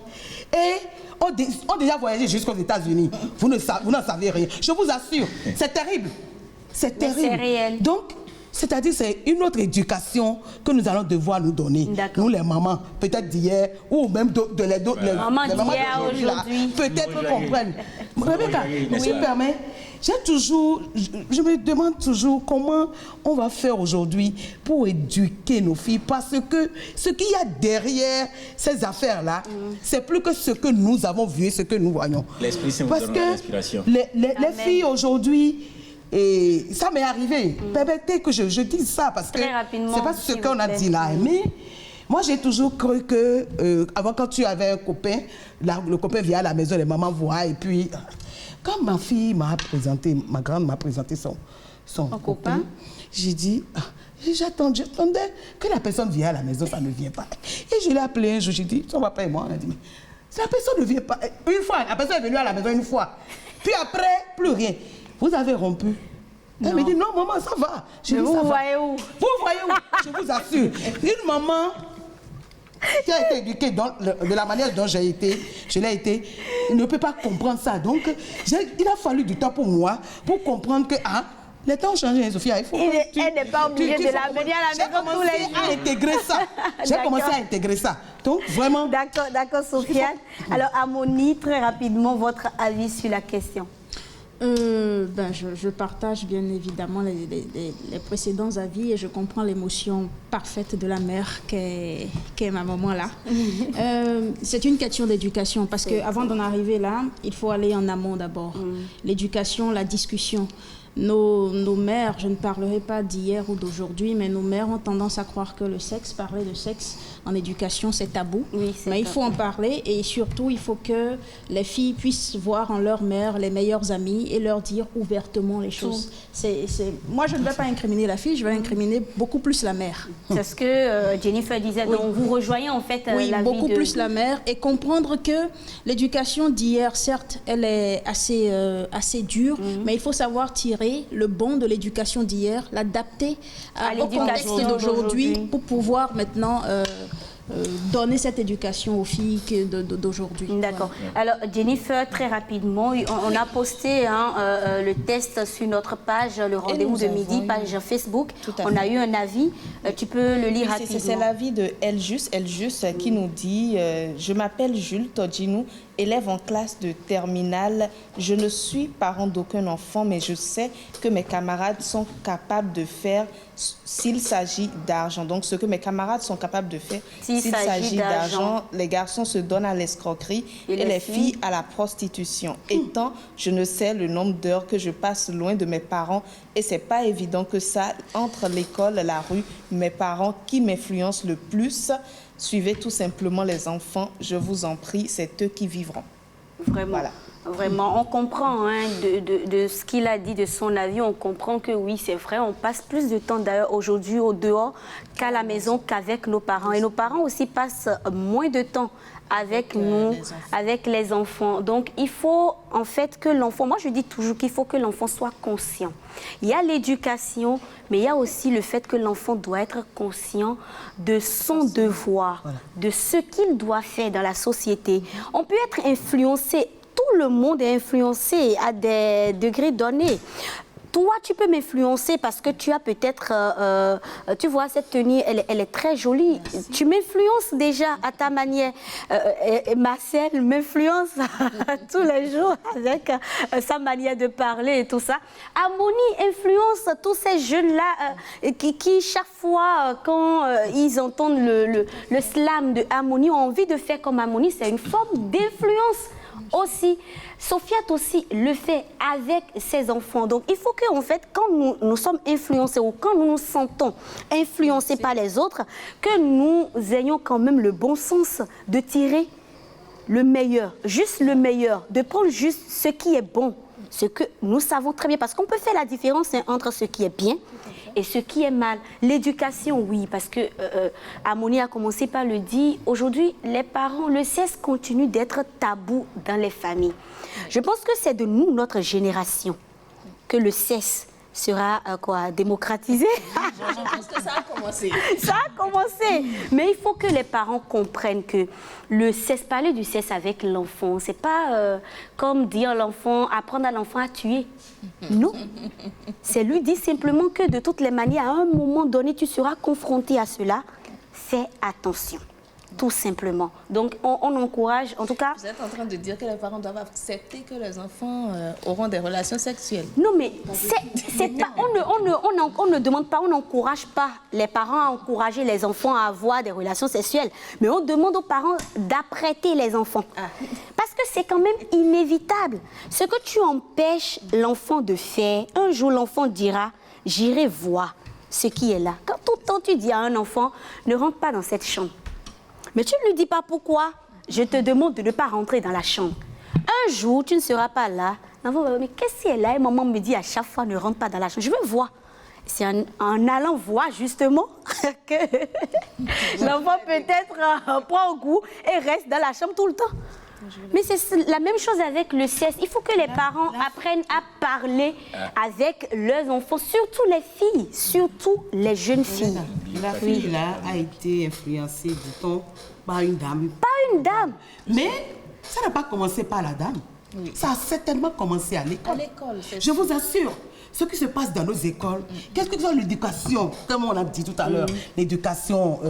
et ont déjà voyagé jusqu'aux États-Unis. Vous n'en savez rien. Je vous assure, c'est terrible. C'est terrible. C'est réel. Donc, c'est-à-dire c'est une autre éducation que nous allons devoir nous donner. Nous les mamans, peut-être d'hier, ou même les mamans d'hier aujourd'hui. Peut-être comprennent. Rebecca, si tu permets, je me demande toujours comment on va faire aujourd'hui pour éduquer nos filles, parce que ce qu'il y a derrière ces affaires-là, c'est plus que ce que nous avons vu et ce que nous voyons. L'esprit, c'est l'inspiration. Les filles aujourd'hui, et ça m'est arrivé, permettez que je dise ça, parce que c'est pas ce qu'on a dit là, mais moi j'ai toujours cru que, avant quand tu avais un copain, le copain vient à la maison, les mamans voient, et puis... Quand ma fille m'a présenté, ma grande m'a présenté son copain, j'ai dit, j'attendais que la personne vienne à la maison, ça ne vient pas. Et je l'ai appelé un jour, j'ai dit, son papa et moi, on a dit, mais la personne ne vient pas. Une fois, la personne est venue à la maison une fois. Puis après, plus rien. Vous avez rompu. Elle me dit, non, maman, ça va. Je dis, vous voyez où? Vous voyez où? Je vous assure. Une maman qui a été éduquée de la manière dont je l'ai été, il ne peut pas comprendre ça. Donc, il a fallu du temps pour moi pour comprendre que les temps ont changé, Sophia. Il faut elle n'est pas obligée de la venir à la maison tous les jours. J'ai intégrer ça. J'ai commencé à intégrer ça. Donc, vraiment... D'accord, Sophia. Alors, Amoni, très rapidement, votre avis sur la question. Je partage bien évidemment les précédents avis et je comprends l'émotion parfaite de la mère qu'est ma maman là. C'est une question d'éducation parce qu'avant d'en arriver là, il faut aller en amont d'abord. L'éducation, la discussion. Nos mères, je ne parlerai pas d'hier ou d'aujourd'hui, mais nos mères ont tendance à croire que parler de sexe en éducation, c'est tabou. Mais il faut en parler et surtout, il faut que les filles puissent voir en leur mère les meilleures amies et leur dire ouvertement les choses. Moi, je ne vais pas incriminer la fille, je vais incriminer beaucoup plus la mère. C'est ce que Jennifer disait. Donc, vous rejoignez en fait la vie beaucoup plus la mère et comprendre que l'éducation d'hier, certes, elle est assez dure, mais il faut savoir tirer le bon de l'éducation d'hier, l'adapter au contexte d'aujourd'hui pour pouvoir maintenant donner cette éducation aux filles d'aujourd'hui. D'accord. Alors, Jennifer, très rapidement, on a posté le test sur notre page, le rendez-vous de midi, page Facebook. On a eu un avis. Tu peux le lire rapidement. C'est l'avis de Eljus qui nous dit « Je m'appelle Jules Todjinou, élève en classe de terminale. Je ne suis parent d'aucun enfant, mais je sais que mes camarades sont capables de faire s'il s'agit d'argent. Donc, ce que mes camarades sont capables de faire s'il s'agit d'argent, les garçons se donnent à l'escroquerie et les filles à la prostitution. Étant, je ne sais le nombre d'heures que je passe loin de mes parents et c'est pas évident que ça, entre l'école et la rue, mes parents qui m'influencent le plus. Suivez tout simplement les enfants, je vous en prie, c'est eux qui vivront. » Vraiment. Voilà. Vraiment, on comprend hein, de ce qu'il a dit, de son avis, on comprend que oui, c'est vrai, on passe plus de temps d'ailleurs aujourd'hui au dehors qu'à la maison qu'avec nos parents. Et nos parents aussi passent moins de temps avec nous, avec les enfants. Donc, il faut en fait que l'enfant, moi je dis toujours qu'il faut que l'enfant soit conscient. Il y a l'éducation, mais il y a aussi le fait que l'enfant doit être conscient de son devoir, de ce qu'il doit faire dans la société. On peut être influencé. Tout le monde est influencé à des degrés donnés. Toi, tu peux m'influencer parce que tu as peut-être, tu vois, cette tenue, elle est très jolie. Merci. Tu m'influences déjà à ta manière. Marcel m'influence tous les jours avec sa manière de parler et tout ça. Harmonie influence tous ces jeunes-là qui, chaque fois, quand ils entendent le slam de Harmonie, ont envie de faire comme Harmonie. C'est une forme d'influence aussi. Sofiat aussi le fait avec ses enfants. Donc, il faut qu'en fait, quand nous sommes influencés ou quand nous nous sentons influencés par les autres, que nous ayons quand même le bon sens de tirer le meilleur, juste le meilleur, de prendre juste ce qui est bon, ce que nous savons très bien. Parce qu'on peut faire la différence entre ce qui est bien et ce qui est mal. L'éducation, oui, parce que Harmonie a commencé par le dire. Aujourd'hui, les parents, le sexe continue d'être tabou dans les familles. Je pense que c'est de nous, notre génération, que le sexe sera démocratisé. Je pense que ça a commencé. Ça a commencé. Mais il faut que les parents comprennent que le sexe, parler du sexe avec l'enfant, c'est pas comme dire à l'enfant, apprendre à l'enfant à tuer. Non. C'est lui dire simplement que de toutes les manières, à un moment donné, tu seras confronté à cela. Fais attention. Tout simplement. Donc, on encourage, en tout cas... Vous êtes en train de dire que les parents doivent accepter que les enfants auront des relations sexuelles. Non, mais c'est pas... On ne demande pas, on n'encourage pas les parents à encourager les enfants à avoir des relations sexuelles. Mais on demande aux parents d'apprêter les enfants. Parce que c'est quand même inévitable. Ce que tu empêches l'enfant de faire, un jour l'enfant dira, j'irai voir ce qui est là. Quand tout le temps tu dis à un enfant, ne rentre pas dans cette chambre. Mais tu ne lui dis pas pourquoi. Je te demande de ne pas rentrer dans la chambre. Un jour, tu ne seras pas là. L'enfant va dire, mais qu'est-ce qu'elle a? Et maman me dit à chaque fois, ne rentre pas dans la chambre. Je veux voir. C'est en allant voir, justement, que l'enfant peut-être prend goût et reste dans la chambre tout le temps. Mais c'est la même chose avec le sexe. Il faut que les parents apprennent à parler avec leurs enfants, surtout les filles, surtout les jeunes filles. La fille là a été influencée, dit-on, par une dame. Par une dame. Mais ça n'a pas commencé par la dame. Oui. Ça a certainement commencé à l'école. Je vous assure. Ce qui se passe dans nos écoles, qu'est-ce que c'est l'éducation, comme on a dit tout à l'heure, l'éducation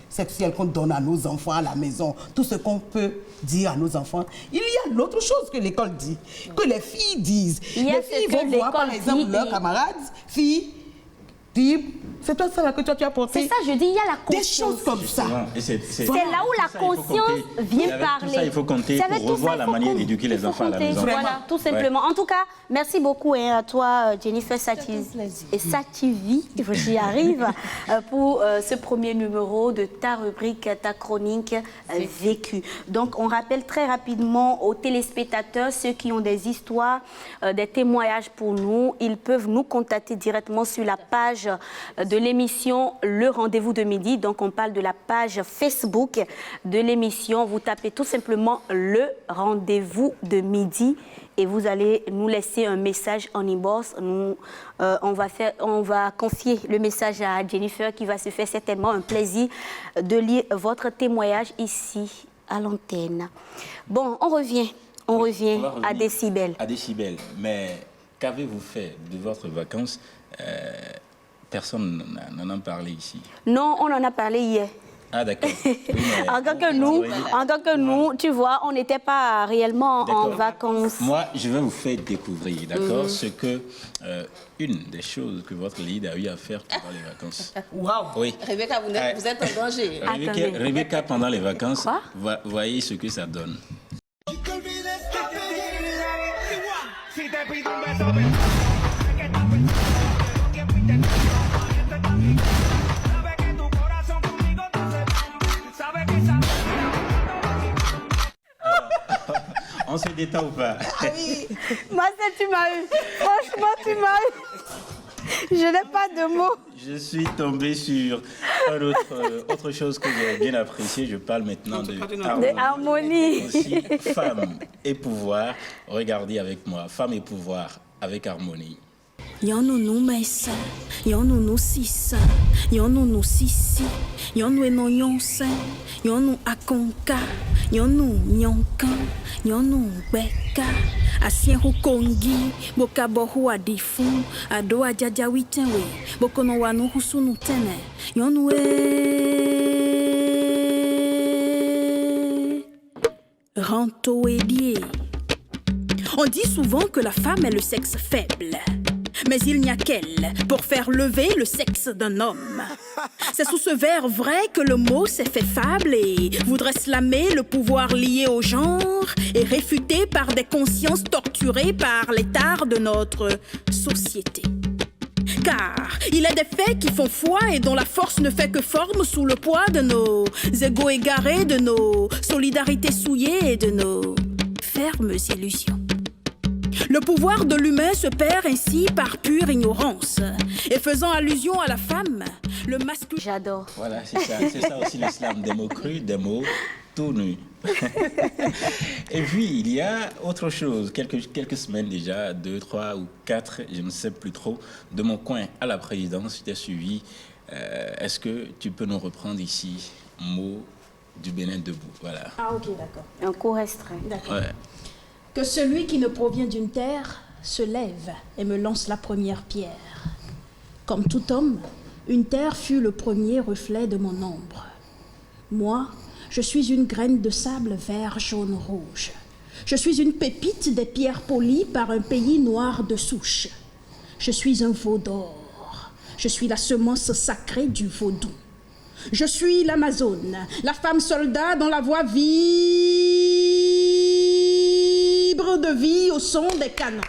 sexuelle qu'on donne à nos enfants à la maison, tout ce qu'on peut dire à nos enfants. Il y a l'autre chose que l'école dit, que les filles disent. Les filles vont voir par exemple leurs camarades, filles, c'est toi ça là que toi tu as porté. C'est ça, je dis, il y a la conscience. Des choses comme ça. C'est là où la conscience vient parler. Tout ça, il faut compter pour revoir la manière d'éduquer les enfants à la maison. Voilà, tout simplement. En tout cas, merci beaucoup à toi, Jennifer Sativi, j'y arrive, pour ce premier numéro de ta rubrique, ta chronique vécue. Donc, on rappelle très rapidement aux téléspectateurs, ceux qui ont des histoires, des témoignages pour nous, ils peuvent nous contacter directement sur la page de l'émission Le Rendez-vous de Midi. Donc, on parle de la page Facebook de l'émission. Vous tapez tout simplement Le Rendez-vous de Midi et vous allez nous laisser un message en inbox. On va confier le message à Jennifer qui va se faire certainement un plaisir de lire votre témoignage ici à l'antenne. Bon, on revient à Décibel. À Décibel. Mais qu'avez-vous fait de votre vacances? Personne n'en a parlé ici. Non, on en a parlé hier. Ah d'accord. Oui, en tant que nous, tu vois, on n'était pas réellement en vacances. Moi, je vais vous faire découvrir, d'accord, ce que une des choses que votre leader a eu à faire pendant les vacances. Waouh. Oui. Rebecca, vous êtes en danger. Rebecca, pendant les vacances, voyez ce que ça donne. On se détend ou pas? Ah oui. Marcel, tu m'as eu. Franchement, tu m'as eu. Je n'ai pas de mots. Je suis tombé sur autre chose que j'ai bien apprécié. Je parle maintenant de harmonie. Aussi, femme et pouvoir. Regardez avec moi. Femme et pouvoir avec harmonie. Yonunu mesa, yonunu sisa, yonunu sisi, yonu eno yonse, yonu akonka, yonu nyonka, yonu beka, asien hukongi, boka bohu adifu, ado ajaja witenwe, bokono wanu husunu tene, yonu ranto edie. On dit souvent que la femme est le sexe faible. Mais il n'y a qu'elle pour faire lever le sexe d'un homme. C'est sous ce verre vrai que le mot s'est fait fable et voudrait slammer le pouvoir lié au genre et réfuté par des consciences torturées par l'état de notre société. Car il est des faits qui font foi et dont la force ne fait que forme sous le poids de nos égos égarés, de nos solidarités souillées et de nos fermes illusions. Le pouvoir de l'humain se perd ainsi par pure ignorance. Et faisant allusion à la femme, le masculin... J'adore. Voilà, c'est ça aussi l'islam, des mots crus, des mots tout nus. Et puis, il y a autre chose, quelques semaines déjà, 2, 3 ou 4, je ne sais plus trop, de mon coin à la présidence, j'étais suivi. Est-ce que tu peux nous reprendre ici, mot du Bénin debout, voilà. Ah ok, d'accord. Un court extrait. D'accord. Ouais. Que celui qui ne provient d'une terre se lève et me lance la première pierre. Comme tout homme, une terre fut le premier reflet de mon ombre. Moi, je suis une graine de sable vert, jaune, rouge. Je suis une pépite des pierres polies par un pays noir de souche. Je suis un veau d'or. Je suis la semence sacrée du vaudou. Je suis l'Amazone, la femme soldat dont la voix vibre de vie au son des canons.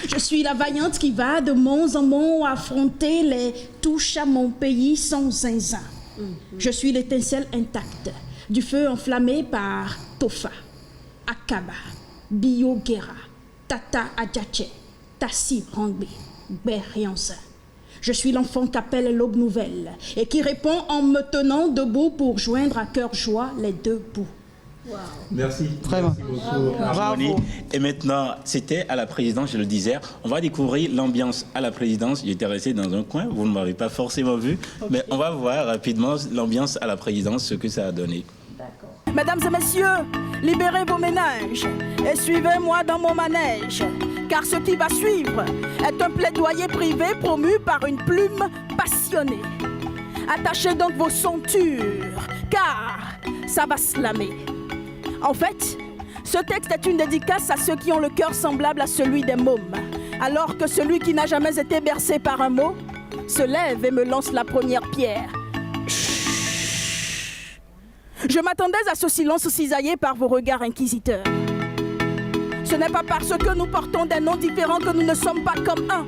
Je suis la vaillante qui va de monts en monts affronter les touches à mon pays sans zinzin. Je suis l'étincelle intacte du feu enflammé par Tofa, Akaba, Biogera, Tata Adjache, Tassi Rangbe, Berrianza. Je suis l'enfant qu'appelle l'aube nouvelle et qui répond en me tenant debout pour joindre à cœur joie les deux bouts. Wow. Merci. Vraiment. Merci beaucoup. Harmonie. Et maintenant, c'était à la présidence, je le disais, on va découvrir l'ambiance à la présidence. J'étais resté dans un coin, vous ne m'avez pas forcément vu, mais on va voir rapidement l'ambiance à la présidence, ce que ça a donné. Mesdames et messieurs, libérez vos ménages et suivez-moi dans mon manège. Car ce qui va suivre est un plaidoyer privé promu par une plume passionnée. Attachez donc vos ceintures, car ça va slammer. En fait, ce texte est une dédicace à ceux qui ont le cœur semblable à celui des mômes. Alors que celui qui n'a jamais été bercé par un mot se lève et me lance la première pierre. Je m'attendais à ce silence cisaillé par vos regards inquisiteurs. Ce n'est pas parce que nous portons des noms différents que nous ne sommes pas comme un.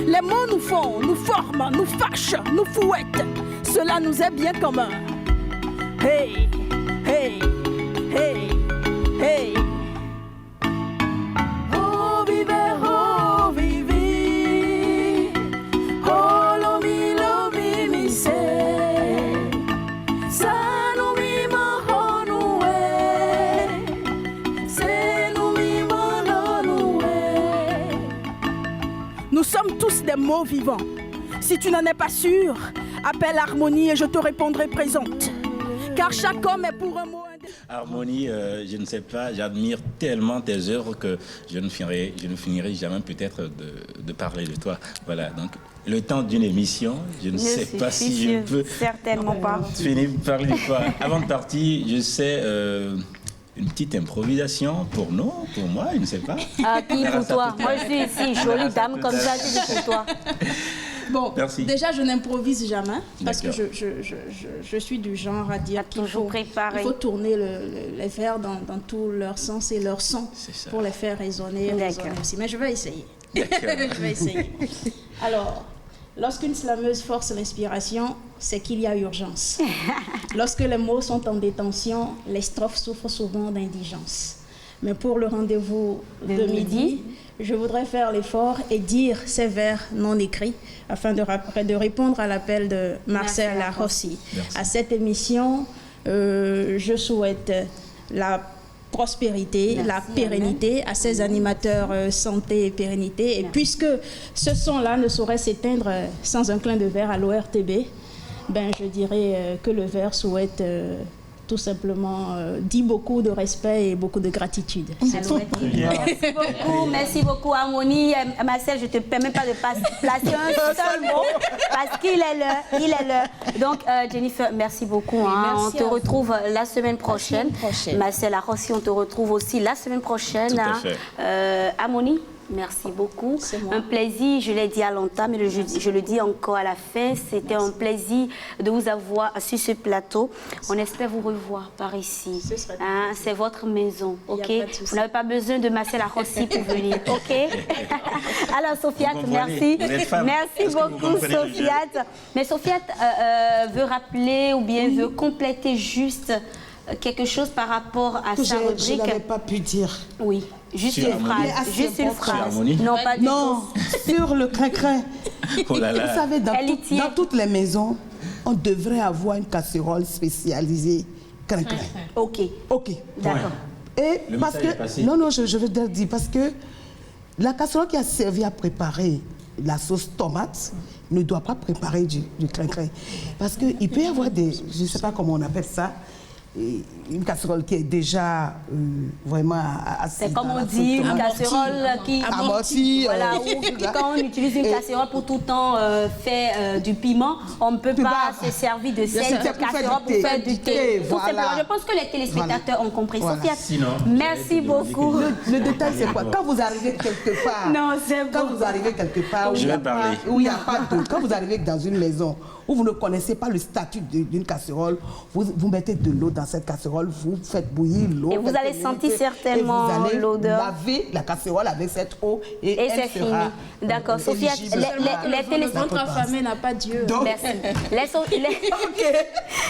Les mots nous font, nous forment, nous fâchent, nous fouettent. Cela nous est bien commun. Hey, hey, hey, hey. Oh, vivez, oh, vivi. Oh, lomi, lomi, mi se. Nous sommes tous des mots vivants. Si tu n'en es pas sûr, appelle Harmonie et je te répondrai présente. Car chaque homme est pour un mot. Harmonie, je ne sais pas, j'admire tellement tes œuvres que je ne finirai jamais peut-être de parler de toi. Voilà, donc le temps d'une émission, je ne sais pas si je peux certainement pas finir par parler de toi. Avant de partir, je sais... une petite improvisation pour nous, pour moi, je ne sais pas. Ah, qui pour toi? Moi, je suis ici, jolie dame comme ça, je dis pour toi. Bon, merci. Déjà, je n'improvise jamais parce que je suis du genre à dire qu'il faut tourner les vers dans tout leur sens et leur son pour les faire résonner aussi. Mais je vais essayer. Je vais essayer. Alors, lorsqu'une slameuse force l'inspiration, c'est qu'il y a urgence. Lorsque les mots sont en détention, les strophes souffrent souvent d'indigence. Mais pour le rendez-vous de midi, je voudrais faire l'effort et dire ces vers non écrits afin de répondre à l'appel de Marcel Larossi. À cette émission, je souhaite la prospérité, la pérennité à ces animateurs santé et pérennité. Et puisque ce son-là ne saurait s'éteindre sans un clin de verre à l'ORTB, ben, je dirais que le verre souhaite tout simplement dit beaucoup de respect et beaucoup de gratitude. Merci beaucoup Harmonie. Marcel, je ne te permets pas de placer un seul mot parce qu'il est l'heure. Donc Jennifer, merci beaucoup. On te retrouve la semaine prochaine. Marcel Larossi, on te retrouve aussi la semaine prochaine. Tout à fait. Harmonie, merci beaucoup. Un plaisir, je l'ai dit à longtemps, mais je le dis encore à la fin. C'était un plaisir de vous avoir sur ce plateau. On espère vous revoir par ici. C'est votre maison, ok? Vous n'avez pas besoin de Marcel Larossi pour venir, ok? Alors, Sofiane, merci. Merci beaucoup, Sofiane. Mais Sofiane veut rappeler ou bien veut compléter juste quelque chose par rapport à sa rubrique. Je n'avais pas pu dire. Oui, juste une phrase. Juste une phrase. Non, pas du tout. Sur le crin-crin. Oh là là. Vous savez, dans toutes les maisons, on devrait avoir une casserole spécialisée crin-crin. Ok. Ok. D'accord. Et parce que... Non, je veux dire, parce que la casserole qui a servi à préparer la sauce tomate ne doit pas préparer du crin-crin. Parce qu'il peut y avoir des... Je ne sais pas comment on appelle ça. Une casserole qui est déjà vraiment assez... C'est comme on dit, une casserole qui amortie. Voilà, quand on utilise une casserole pour tout le temps faire du piment, on ne peut pas se servir de cette casserole pour faire du thé. Tout simplement. Je pense que les téléspectateurs ont compris. Sophia, merci beaucoup. Le détail, c'est quoi? Quand vous arrivez quelque part... Non, c'est bon. Quand vous arrivez quelque part où il n'y a pas de... Quand vous arrivez dans une maison où vous ne connaissez pas le statut d'une casserole, vous mettez de l'eau dans cette casserole, vous faites bouillir l'eau. Et vous allez sentir certainement l'odeur. Vous allez laver la casserole avec cette eau et c'est fini. D'accord. Sophia, les téléspectateurs... affamé n'a pas Dieu. Merci.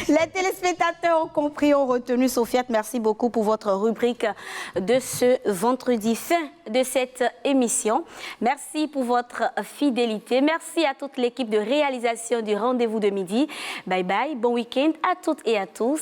Les téléspectateurs ont compris, ont retenu. Sophia, merci beaucoup pour votre rubrique de ce vendredi, fin de cette émission. Merci pour votre fidélité. Merci à toute l'équipe de réalisation du rendez-vous de midi. Bye bye, bon week-end à toutes et à tous.